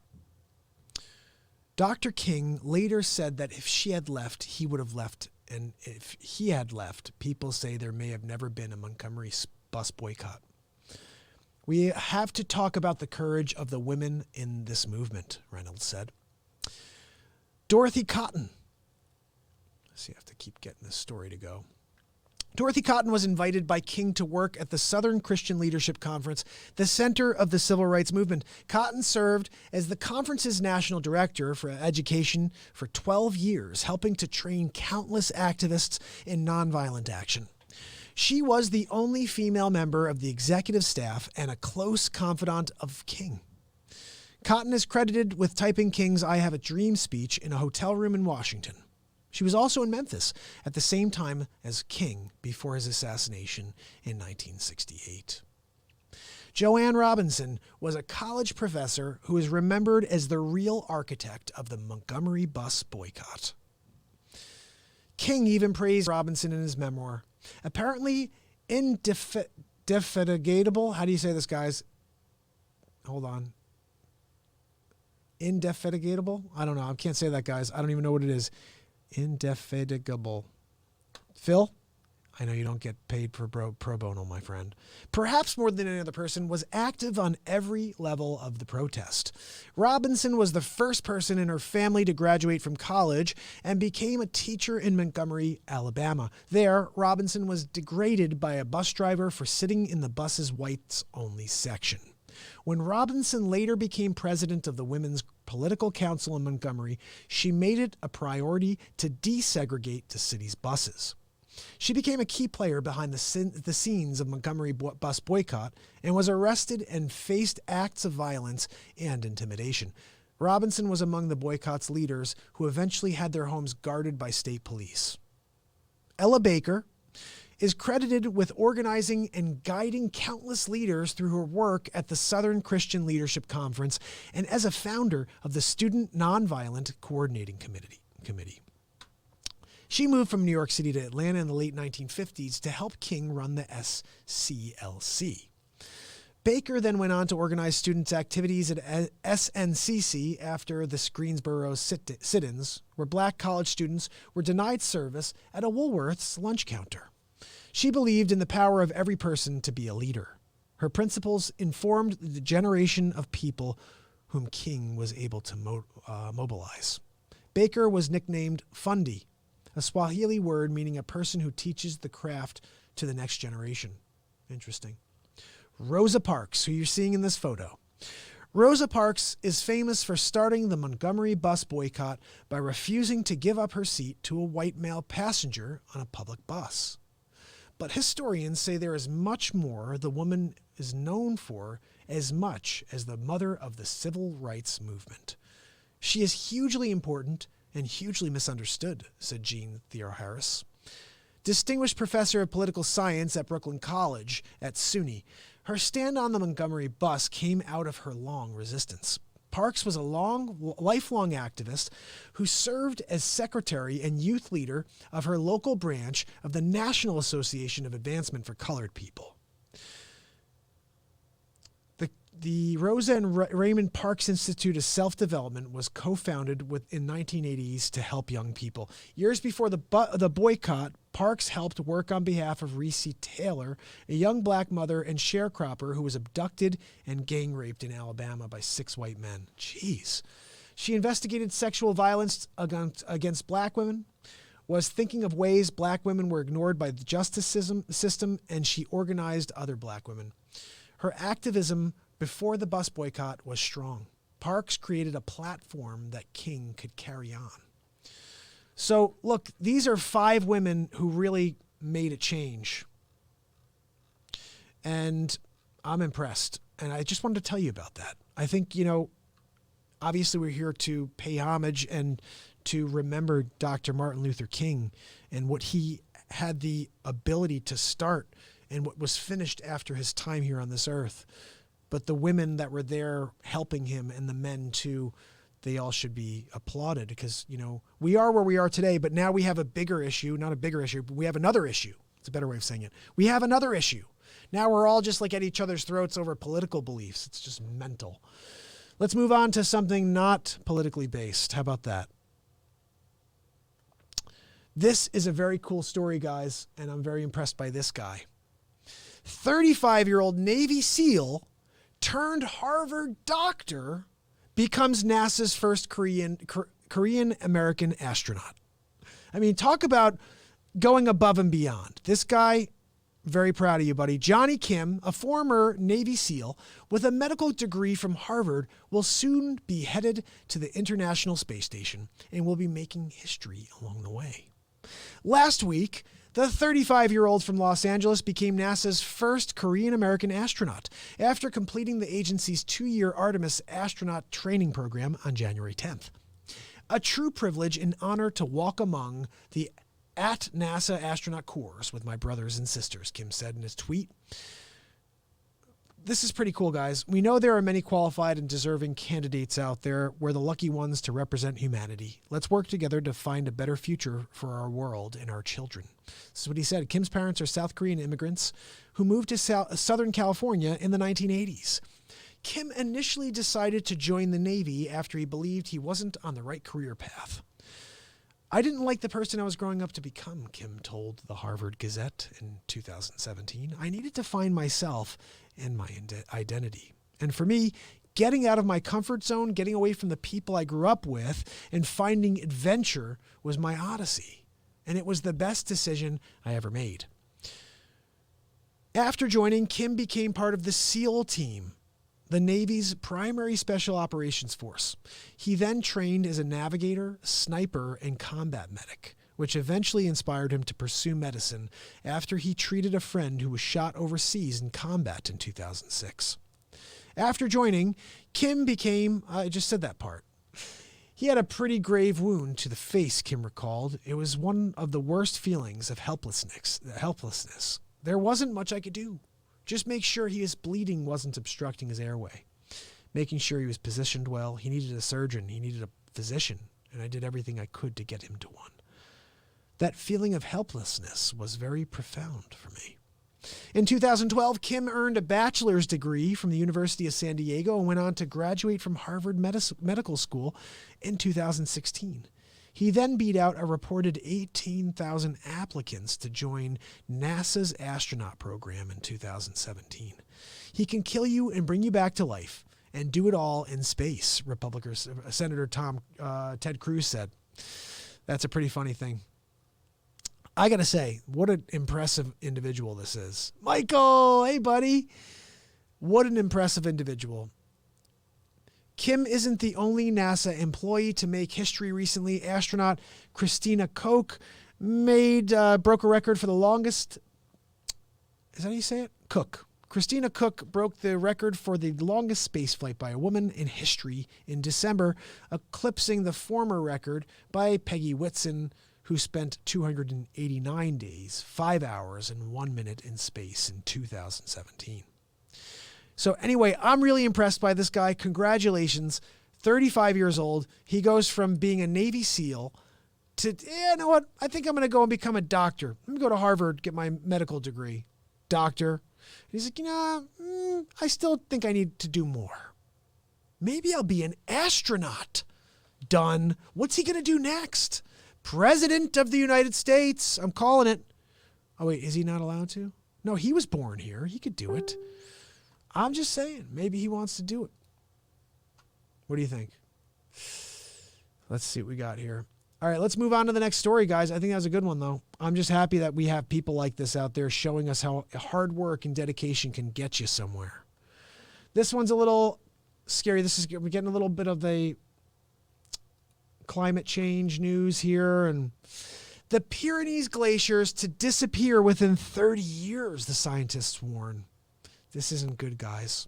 Dr. King later said that if she had left, he would have left. And if he had left, people say there may have never been a Montgomery bus boycott. We have to talk about the courage of the women in this movement, Reynolds said. Dorothy Cotton. Let's see, I have to keep getting this story to go. Dorothy Cotton was invited by King to work at the Southern Christian Leadership Conference, the center of the civil rights movement. Cotton served as the conference's national director for education for 12 years, helping to train countless activists in nonviolent action. She was the only female member of the executive staff and a close confidant of King. Cotton is credited with typing King's I Have a Dream speech in a hotel room in Washington. She was also in Memphis at the same time as King before his assassination in 1968. Joanne Robinson was a college professor who is remembered as the real architect of the Montgomery bus boycott. King even praised Robinson in his memoir. Apparently indefatigable. How do you say this, guys? Hold on. Indefatigable? I don't know. I can't say that, guys. I don't even know what it is. Indefatigable. Phil, I know you don't get paid for pro bono, my friend. Perhaps more than any other person, was active on every level of the protest. Robinson was the first person in her family to graduate from college and became a teacher in Montgomery, Alabama. There, Robinson was degraded by a bus driver for sitting in the bus's whites-only section. When Robinson later became president of the Women's Political Council in Montgomery, she made it a priority to desegregate the city's buses. She became a key player behind the scenes of Montgomery bus boycott and was arrested and faced acts of violence and intimidation. Robinson was among the boycott's leaders who eventually had their homes guarded by state police. Ella Baker is credited with organizing and guiding countless leaders through her work at the Southern Christian Leadership Conference and as a founder of the Student Nonviolent Coordinating Committee. She moved from New York City to Atlanta in the late 1950s to help King run the SCLC. Baker then went on to organize students' activities at SNCC after the Greensboro sit-ins, where black college students were denied service at a Woolworth's lunch counter. She believed in the power of every person to be a leader. Her principles informed the generation of people whom King was able to mobilize. Baker was nicknamed Fundi, a Swahili word meaning a person who teaches the craft to the next generation. Interesting. Rosa Parks, who you're seeing in this photo. Rosa Parks is famous for starting the Montgomery bus boycott by refusing to give up her seat to a white male passenger on a public bus. But historians say there is much more the woman is known for as much as the mother of the civil rights movement. She is hugely important and hugely misunderstood, said Jean Theoharis, distinguished professor of political science at Brooklyn College at SUNY. Her stand on the Montgomery bus came out of her long resistance. Parks was a lifelong activist who served as secretary and youth leader of her local branch of the National Association of Advancement for Colored People. The Rosa and Raymond Parks Institute of Self-Development was co-founded in 1980s to help young people. Years before the boycott, Parks helped work on behalf of Reese Taylor, a young black mother and sharecropper who was abducted and gang raped in Alabama by 6 white men. Jeez. She investigated sexual violence against black women, was thinking of ways black women were ignored by the justice system, and she organized other black women. Her activism before the bus boycott was strong. Parks created a platform that King could carry on. So, look, these are 5 women who really made a change. And I'm impressed. And I just wanted to tell you about that. I think, obviously we're here to pay homage and to remember Dr. Martin Luther King and what he had the ability to start and what was finished after his time here on this earth. But the women that were there helping him and the men too, they all should be applauded because, we are where we are today, but now we have a bigger issue, not a bigger issue, but we have another issue. It's a better way of saying it. We have another issue. Now we're all just like at each other's throats over political beliefs. It's just mental. Let's move on to something not politically based. How about that? This is a very cool story, guys, and I'm very impressed by this guy. 35-year-old Navy SEAL turned Harvard doctor becomes NASA's first Korean American astronaut. I mean, talk about going above and beyond. This guy, very proud of you, buddy. Johnny Kim, a former Navy SEAL with a medical degree from Harvard, will soon be headed to the International Space Station and will be making history along the way. Last week, the 35-year-old from Los Angeles became NASA's first Korean-American astronaut after completing the agency's 2-year Artemis astronaut training program on January 10th. A true privilege and honor to walk among the at NASA astronaut corps with my brothers and sisters, Kim said in his tweet. This is pretty cool, guys. We know there are many qualified and deserving candidates out there. We're the lucky ones to represent humanity. Let's work together to find a better future for our world and our children. This is what he said. Kim's parents are South Korean immigrants who moved to Southern California in the 1980s. Kim initially decided to join the Navy after he believed he wasn't on the right career path. I didn't like the person I was growing up to become, Kim told the Harvard Gazette in 2017. I needed to find myself and my identity. And for me, getting out of my comfort zone, getting away from the people I grew up with, and finding adventure was my odyssey. And it was the best decision I ever made. After joining, Kim became part of the SEAL team, the Navy's primary special operations force. He then trained as a navigator, sniper, and combat medic, which eventually inspired him to pursue medicine after he treated a friend who was shot overseas in combat in 2006. After joining, Kim became, I just said that part. He had a pretty grave wound to the face, Kim recalled. It was one of the worst feelings of helplessness. There wasn't much I could do. Just make sure his bleeding wasn't obstructing his airway. Making sure he was positioned well. He needed a surgeon. He needed a physician. And I did everything I could to get him to one. That feeling of helplessness was very profound for me. In 2012, Kim earned a bachelor's degree from the University of San Diego and went on to graduate from Harvard Medical School in 2016. He then beat out a reported 18,000 applicants to join NASA's astronaut program in 2017. He can kill you and bring you back to life and do it all in space, Republican Senator Ted Cruz said. That's a pretty funny thing. I got to say, what an impressive individual this is. Michael, hey, buddy. What an impressive individual. Kim isn't the only NASA employee to make history recently. Astronaut Christina Koch broke a record for the longest. Is that how you say it? Cook. Christina Koch broke the record for the longest spaceflight by a woman in history in December, eclipsing the former record by Peggy Whitson, who spent 289 days, 5 hours, and 1 minute in space in 2017. So anyway, I'm really impressed by this guy. Congratulations. 35 years old. He goes from being a Navy SEAL to, you know what? I think I'm going to go and become a doctor. I'm going to go to Harvard, get my medical degree. Doctor. And he's like, I still think I need to do more. Maybe I'll be an astronaut. Done. What's he going to do next? President of the United States. I'm calling it. Oh, wait, is he not allowed to? No, he was born here. He could do it. I'm just saying, maybe he wants to do it. What do you think? Let's see what we got here. All right, let's move on to the next story, guys. I think that was a good one, though. I'm just happy that we have people like this out there showing us how hard work and dedication can get you somewhere. This one's a little scary. We're getting a little bit of the climate change news here. And the Pyrenees glaciers to disappear within 30 years, the scientists warn. This isn't good, guys.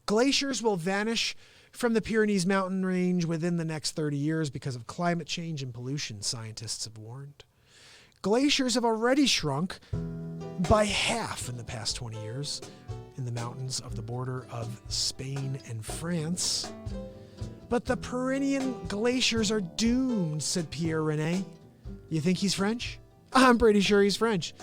Glaciers will vanish from the Pyrenees mountain range within the next 30 years because of climate change and pollution, scientists have warned. Glaciers have already shrunk by half in the past 20 years in the mountains of the border of Spain and France. But the Pyrenean glaciers are doomed, said Pierre Rene. You think he's French? I'm pretty sure he's French.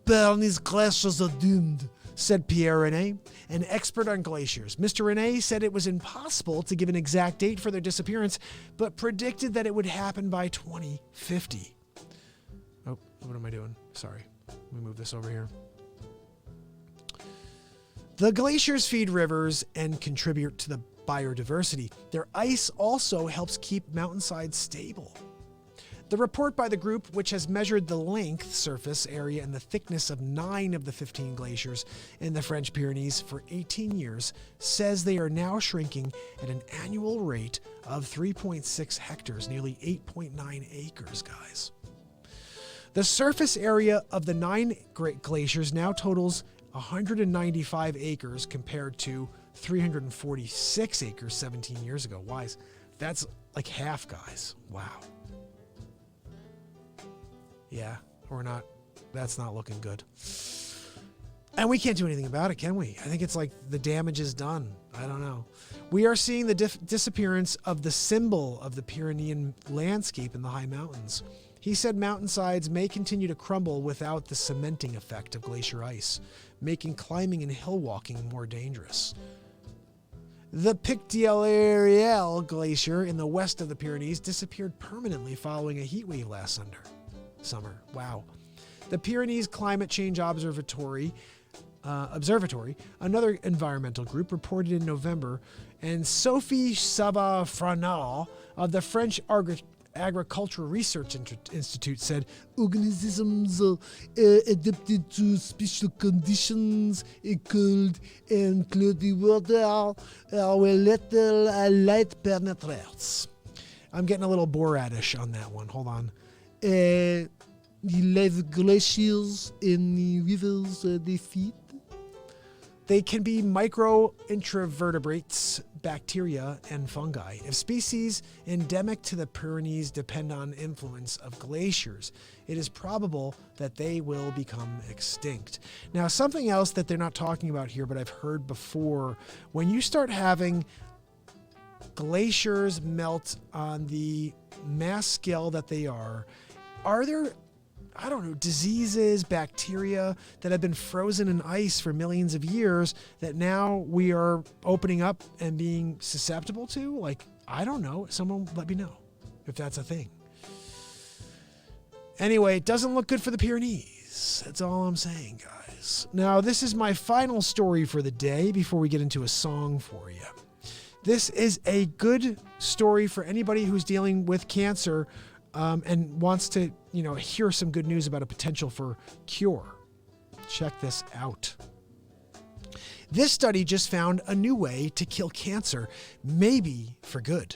Pyrenees glaciers are doomed, said Pierre Rene, an expert on glaciers. Mr. Rene said it was impossible to give an exact date for their disappearance, but predicted that it would happen by 2050. Oh, what am I doing? Sorry. Let me move this over here. The glaciers feed rivers and contribute to the biodiversity. Their ice also helps keep mountainsides stable. The report by the group, which has measured the length, surface area, and the thickness of 9 of the 15 glaciers in the French Pyrenees for 18 years, says they are now shrinking at an annual rate of 3.6 hectares, nearly 8.9 acres, guys. The surface area of the 9 great glaciers now totals 195 acres compared to 346 acres 17 years ago. Wise, that's like half, guys. Wow. Yeah, we're not. That's not looking good. And we can't do anything about it, can we? I think it's like the damage is done. I don't know. We are seeing the disappearance of the symbol of the Pyrenean landscape in the high mountains. He said mountainsides may continue to crumble without the cementing effect of glacier ice, making climbing and hill walking more dangerous. The Pic d'Ariel glacier in the west of the Pyrenees disappeared permanently following a heat wave last summer. Wow. The Pyrenees Climate Change Observatory, another environmental group, reported in November, and Sophie Sava-Franal of the French Agricultural Research Institute said organisms adapted to special conditions, cold and cloudy weather, where little light penetrates. I'm getting a little Boratish on that one. Hold on. The live glaciers in the rivers they feed. They can be micro-invertebrates, bacteria, and fungi. If species endemic to the Pyrenees depend on influence of glaciers, it is probable that they will become extinct. Now, something else that they're not talking about here, but I've heard before, when you start having glaciers melt on the mass scale that they are there, I don't know, diseases, bacteria that have been frozen in ice for millions of years that now we are opening up and being susceptible to? Like, I don't know. Someone let me know if that's a thing. Anyway, it doesn't look good for the Pyrenees. That's all I'm saying, guys. Now, this is my final story for the day before we get into a song for you. This is a good story for anybody who's dealing with cancer and wants to, hear some good news about a potential for cure. Check this out. This study just found a new way to kill cancer, maybe for good.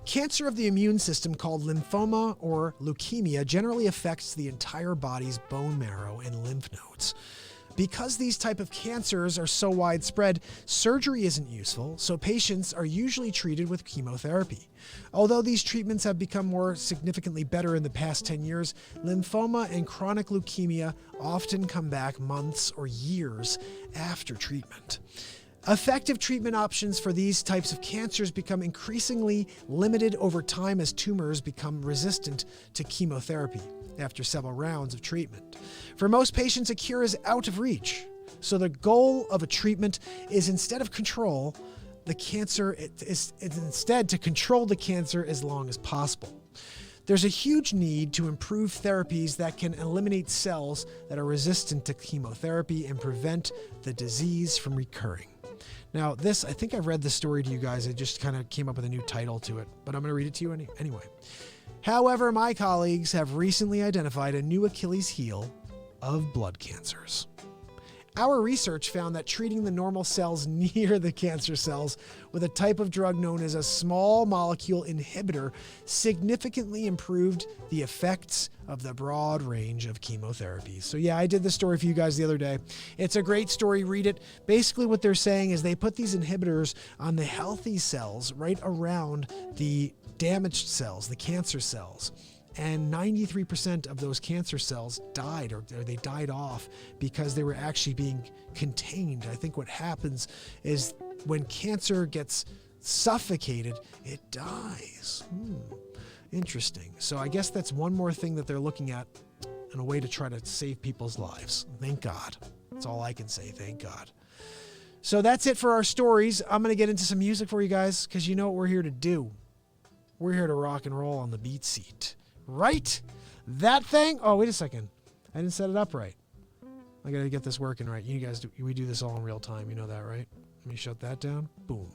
Cancer of the immune system called lymphoma or leukemia generally affects the entire body's bone marrow and lymph nodes. Because these type of cancers are so widespread, surgery isn't useful, so patients are usually treated with chemotherapy. Although these treatments have become more significantly better in the past 10 years, lymphoma and chronic leukemia often come back months or years after treatment. Effective treatment options for these types of cancers become increasingly limited over time as tumors become resistant to chemotherapy after several rounds of treatment. For most patients, a cure is out of reach. So the goal of a treatment is instead of control the cancer, it's instead to control the cancer as long as possible. There's a huge need to improve therapies that can eliminate cells that are resistant to chemotherapy and prevent the disease from recurring. Now, this, I think I've read the story to you guys. I just kind of came up with a new title to it, but I'm going to read it to you anyway. However, my colleagues have recently identified a new Achilles heel of blood cancers. Our research found that treating the normal cells near the cancer cells with a type of drug known as a small molecule inhibitor significantly improved the effects of the broad range of chemotherapies. So yeah, I did this story for you guys the other day. It's a great story. Read it. Basically what they're saying is they put these inhibitors on the healthy cells right around the damaged cells, the cancer cells. And 93% of those cancer cells died, or they died off because they were actually being contained. I think what happens is when cancer gets suffocated, it dies. Interesting. So I guess that's one more thing that they're looking at in a way to try to save people's lives. Thank God. That's all I can say. Thank God. So that's it for our stories. I'm going to get into some music for you guys because you know what we're here to do. We're here to rock and roll on the BeatSeat. Right? That thing? Oh, wait a second. I didn't set it up right. I got to get this working right. You guys, we do this all in real time. You know that, right? Let me shut that down. Boom.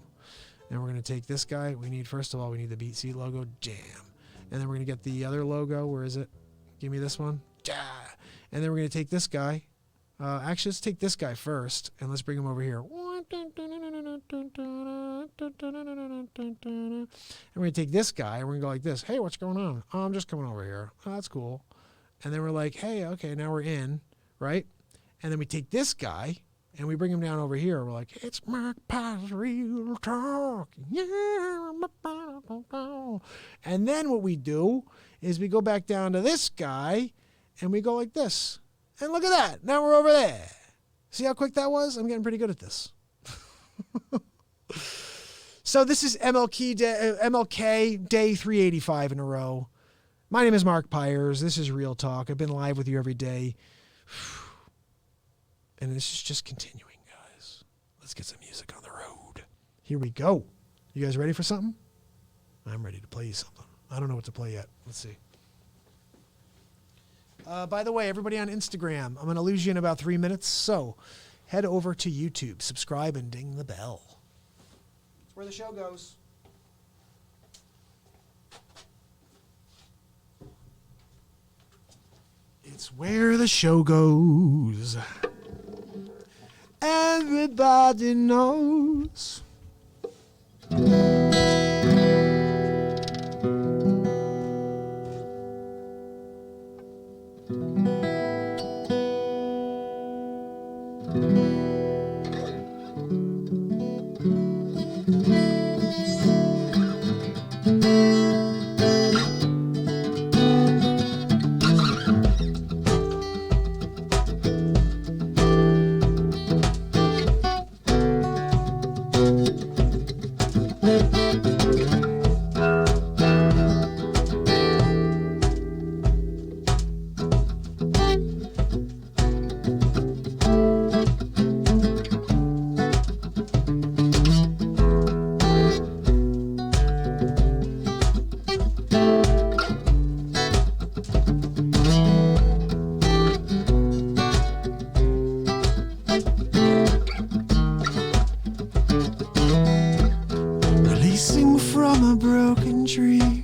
And we're going to take this guy. First of all, we need the BeatSeat logo. Jam. And then we're going to get the other logo. Where is it? Give me this one. Ja. And then we're going to take this guy. Actually, let's take this guy first. And let's bring him over here. And we're going to take this guy and we're going to go like this. Hey, what's going on? Oh, I'm just coming over here. Oh, that's cool. And then we're like, hey, okay, now we're in, right? And then we take this guy and we bring him down over here. We're like, it's Mark Pies Real Talk. Yeah. And then what we do is we go back down to this guy and we go like this. And look at that. Now we're over there. See how quick that was? I'm getting pretty good at this. So this is MLK Day 385 in a row. My name is Mark Pyers. This is Real Talk. I've been live with you every day. And this is just continuing, guys. Let's get some music on the road. Here we go. You guys ready for something? I'm ready to play you something. I don't know what to play yet. Let's see. By the way, everybody on Instagram, I'm going to lose you in about 3 minutes. So head over to YouTube, subscribe, and ding the bell. That's where the show goes. It's where the show goes. Everybody knows. Releasing from a broken dream,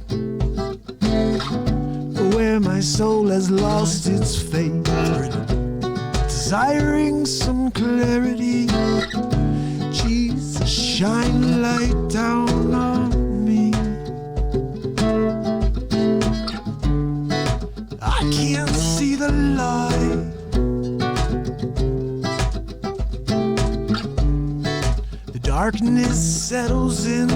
where my soul has lost its faith, desiring some clarity. Jesus, shine light down on me. I can't see the light. The darkness settles in.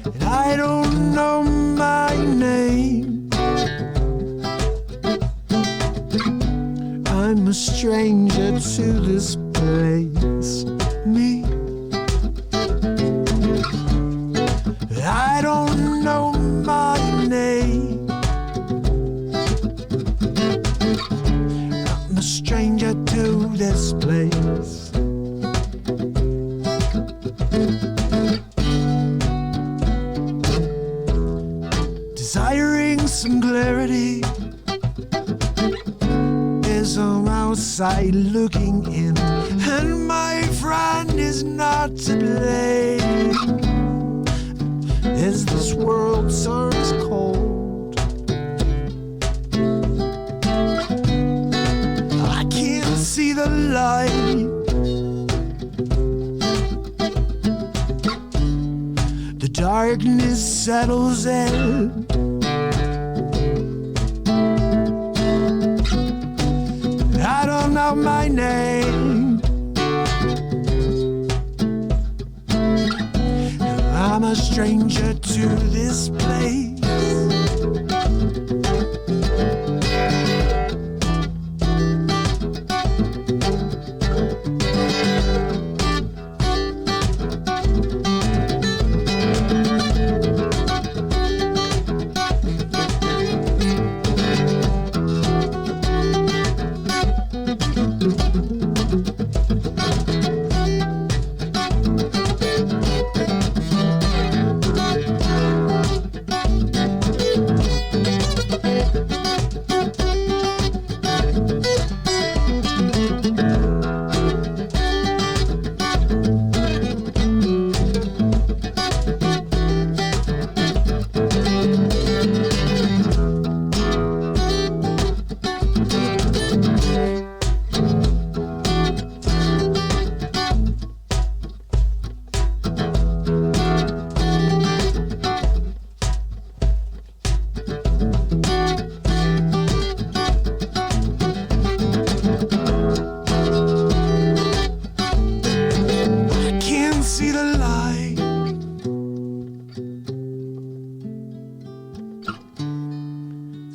And I don't know my name. I'm a stranger to this place. Me, I don't know my name. I'm a stranger to this place. Desiring some clarity as I'm outside looking in, and my friend is not to blame as this world turns cold. I can't see the light. The darkness settles in. I don't know my name. I'm a stranger to this place.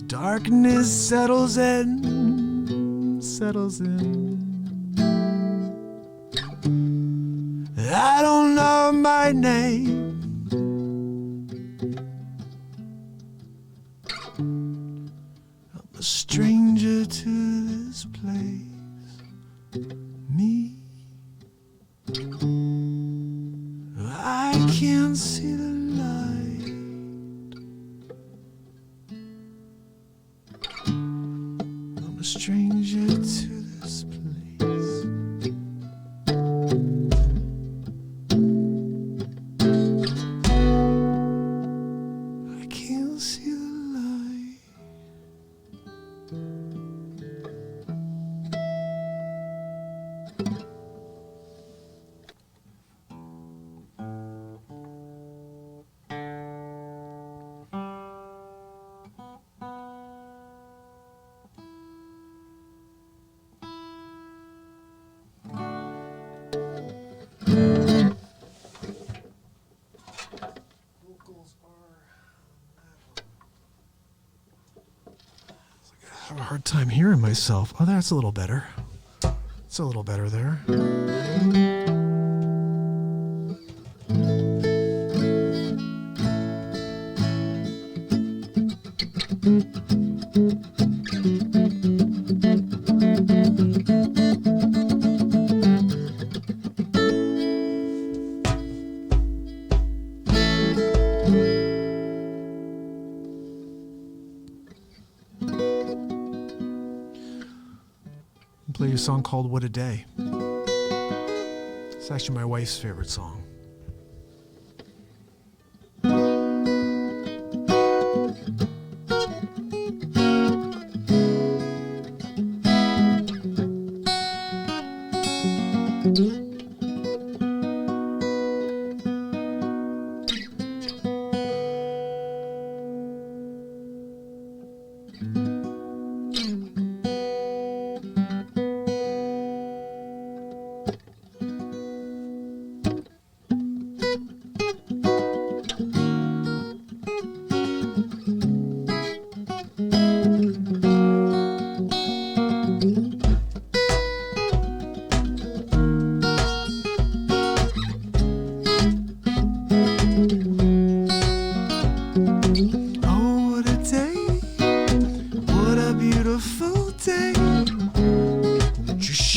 Darkness settles in, settles in. I don't know my name. I'm a stranger to this place. Me, I can't see the light. I'm a stranger to this place. I can't see the light. I have a hard time hearing myself. Oh, that's a little better. It's a little better there. Play a song called What a Day. It's actually my wife's favorite song.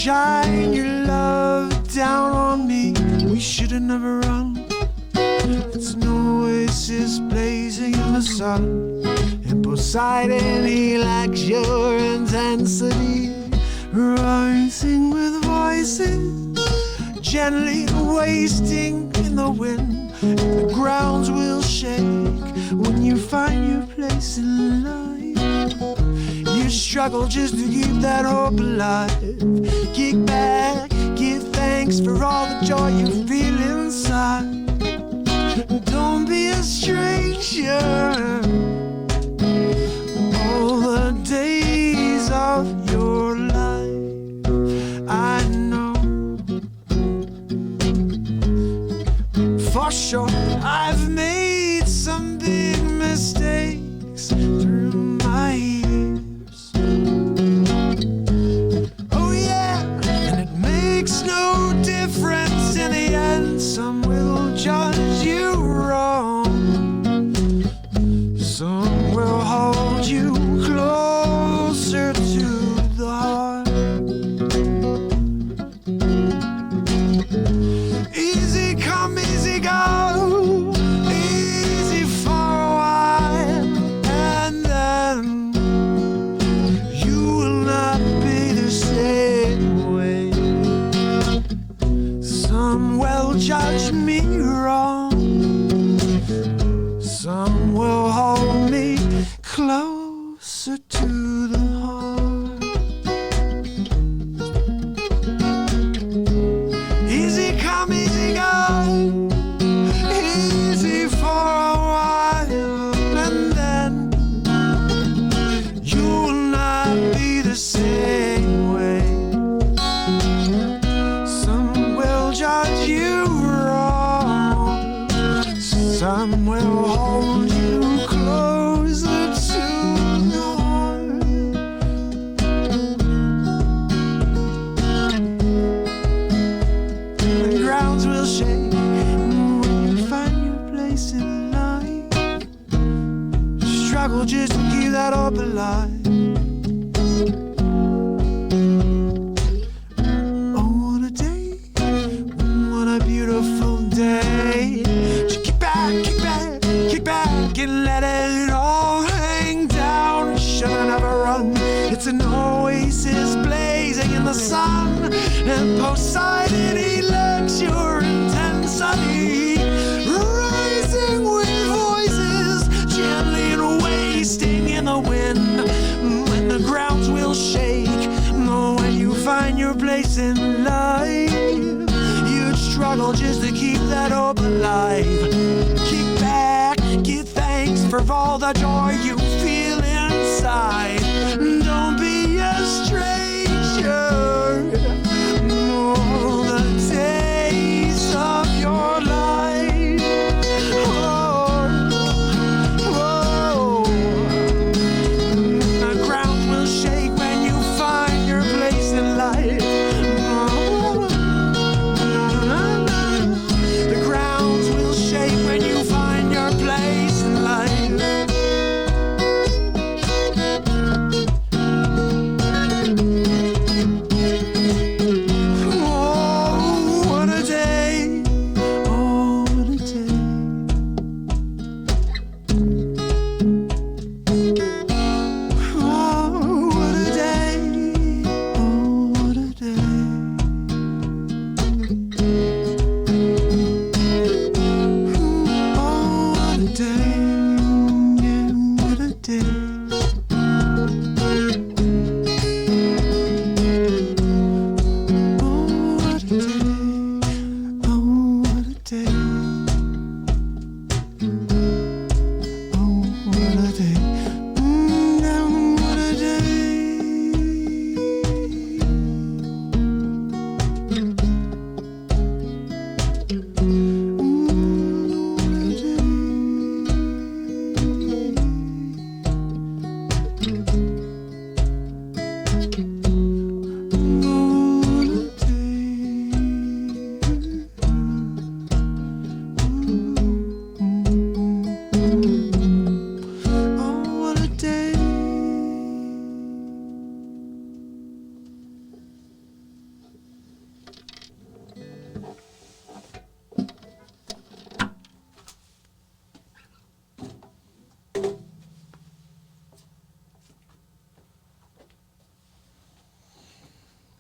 shine your love down on me. We should have never run. It's an oasis blazing in the sun. And Poseidon, he likes your intensity. Rising with voices, gently wasting in the wind. And the grounds will shake when you find your place in life. You struggle just to keep that hope alive. Kick back, give thanks for all the joy you feel inside. Don't be a stranger. All the days of your life, I know for sure I've made some big mistakes through my years. Oh yeah, and it makes no difference in the end. Some will judge you wrong. Some will hold you closer to the heart. Easy come, easy go. Easy for a while, and then you will not be the same way. Some will judge me wrong. Some will hold me closer to the heart. Easy come, easy go. Easy for a while, and then you will not be the same way. Some will judge you wrong. Some will hold you closer to the heart. The grounds will shake when you find your place in life. Struggle just to keep that hope alive. Oh, what a day, what a beautiful day. Just kick back and let it all hang down. Should have never run. It's an oasis blazing in the sun. And Poseidon, he likes your intensity. Rising with voices, gently and wasting in the wind. When the grounds will shake, when you find your place in life, you'd struggle just to keep that hope alive. Kick back, give thanks for all the joy you feel inside. Don't be a stranger. All the days of your life. Oh, oh. The ground will shake when you find your place in life. Oh, the grounds will shake when you find your place in life.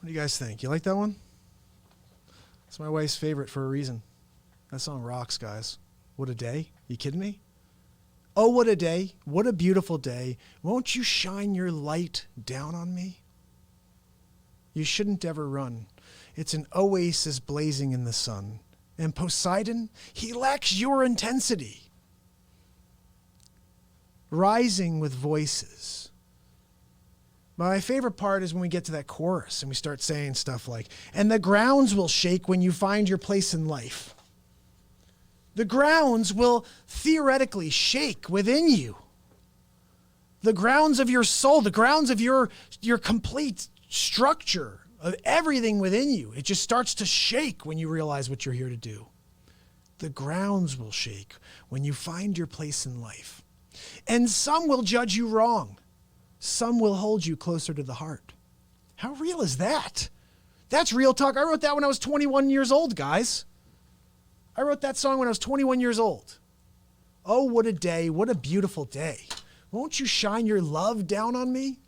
do you guys think? You like that one? It's my wife's favorite for a reason. That song rocks, guys. What a day. You kidding me? Oh, what a day. What a beautiful day. Won't you shine your light down on me? You shouldn't ever run. It's an oasis blazing in the sun. And Poseidon, he lacks your intensity. Rising with voices. My favorite part is when we get to that chorus and we start saying stuff like, and the grounds will shake when you find your place in life. The grounds will theoretically shake within you. The grounds of your soul, the grounds of your complete structure, of everything within you. It just starts to shake when you realize what you're here to do. The grounds will shake when you find your place in life. And some will judge you wrong. Some will hold you closer to the heart. How real is that? That's real talk. I wrote that when I was 21 years old, guys. I wrote that song when I was 21 years old. Oh, what a day. What a beautiful day. Won't you shine your love down on me?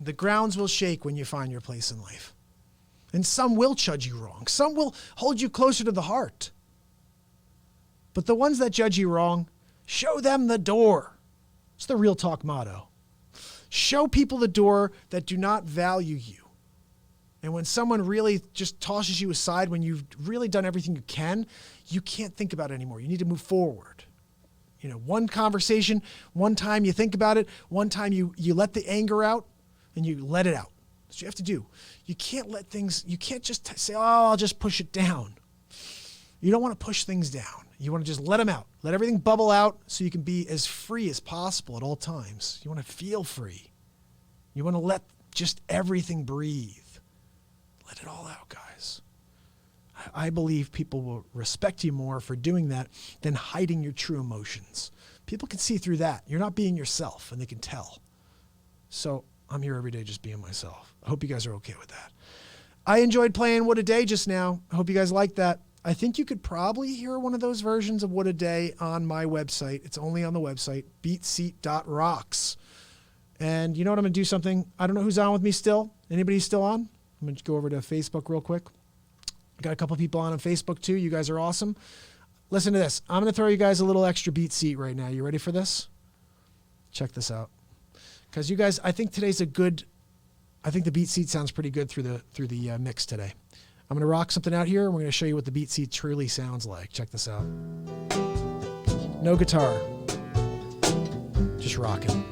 The grounds will shake when you find your place in life. And some will judge you wrong. Some will hold you closer to the heart. But the ones that judge you wrong, show them the door. It's the Real Talk motto. Show people the door that do not value you. And when someone really just tosses you aside, when you've really done everything you can't think about it anymore. You need to move forward. You know, one conversation, one time you think about it, one time you let the anger out and you let it out. That's what you have to do. You can't let things, you can't just say, oh, I'll just push it down. You don't want to push things down. You want to just let them out. Let everything bubble out so you can be as free as possible at all times. You want to feel free. You want to let just everything breathe. Let it all out, guys. I believe people will respect you more for doing that than hiding your true emotions. People can see through that. You're not being yourself, and they can tell. So I'm here every day just being myself. I hope you guys are okay with that. I enjoyed playing What a Day just now. I hope you guys liked that. I think you could probably hear one of those versions of What a Day on my website. It's only on the website, BeatSeat.rocks. And you know what? I'm going to do something. I don't know who's on with me still. Anybody still on? I'm going to go over to Facebook real quick. I got a couple people on Facebook too. You guys are awesome. Listen to this. I'm going to throw you guys a little extra BeatSeat right now. You ready for this? Check this out. Because you guys, I think today's I think the BeatSeat sounds pretty good through the mix today. I'm going to rock something out here, and we're going to show you what the BeatSeat truly sounds like. Check this out. No guitar. Just rocking.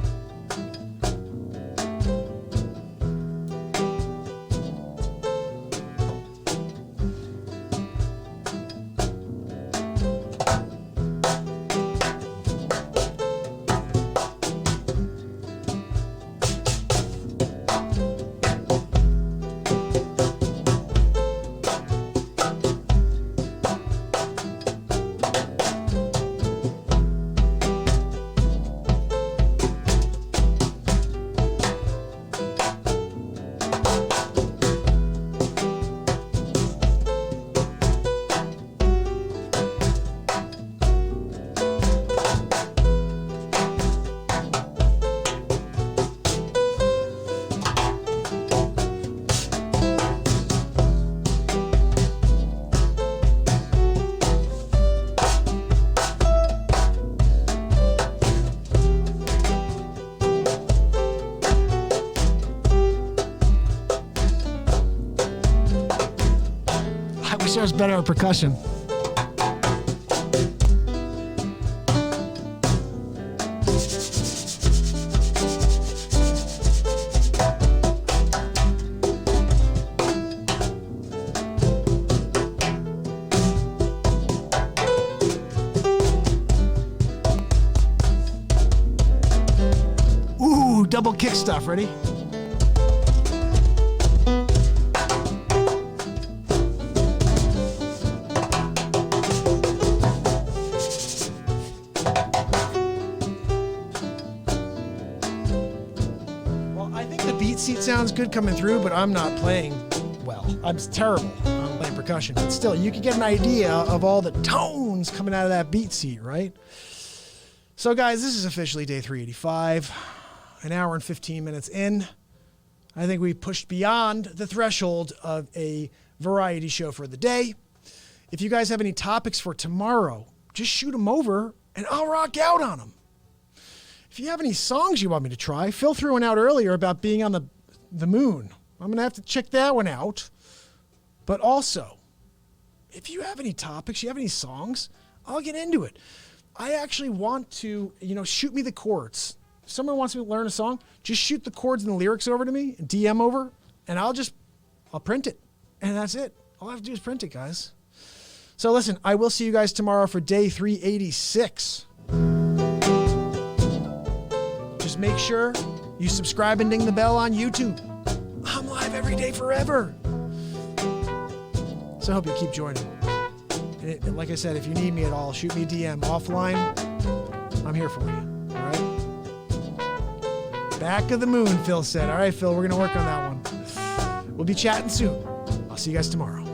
There's better percussion. Ooh, double kick stuff. Ready? BeatSeat sounds good coming through, but I'm not playing well. I'm terrible on playing percussion, but still, you can get an idea of all the tones coming out of that BeatSeat, right? So guys, this is officially day 385, an hour and 15 minutes in. I think we pushed beyond the threshold of a variety show for the day. If you guys have any topics for tomorrow, just shoot them over and I'll rock out on them. If you have any songs you want me to try, Phil threw one out earlier about being on the moon. I'm going to have to check that one out. But also, if you have any topics, you have any songs, I'll get into it. I actually want to, shoot me the chords. If someone wants me to learn a song, just shoot the chords and the lyrics over to me, DM over, and I'll print it. And that's it. All I have to do is print it, guys. So listen, I will see you guys tomorrow for day 386. Just make sure you subscribe and ding the bell on YouTube. I'm live every day forever. So I hope you keep joining. And like I said, if you need me at all, shoot me a DM offline. I'm here for you. All right? Back of the moon, Phil said. All right, Phil, we're going to work on that one. We'll be chatting soon. I'll see you guys tomorrow.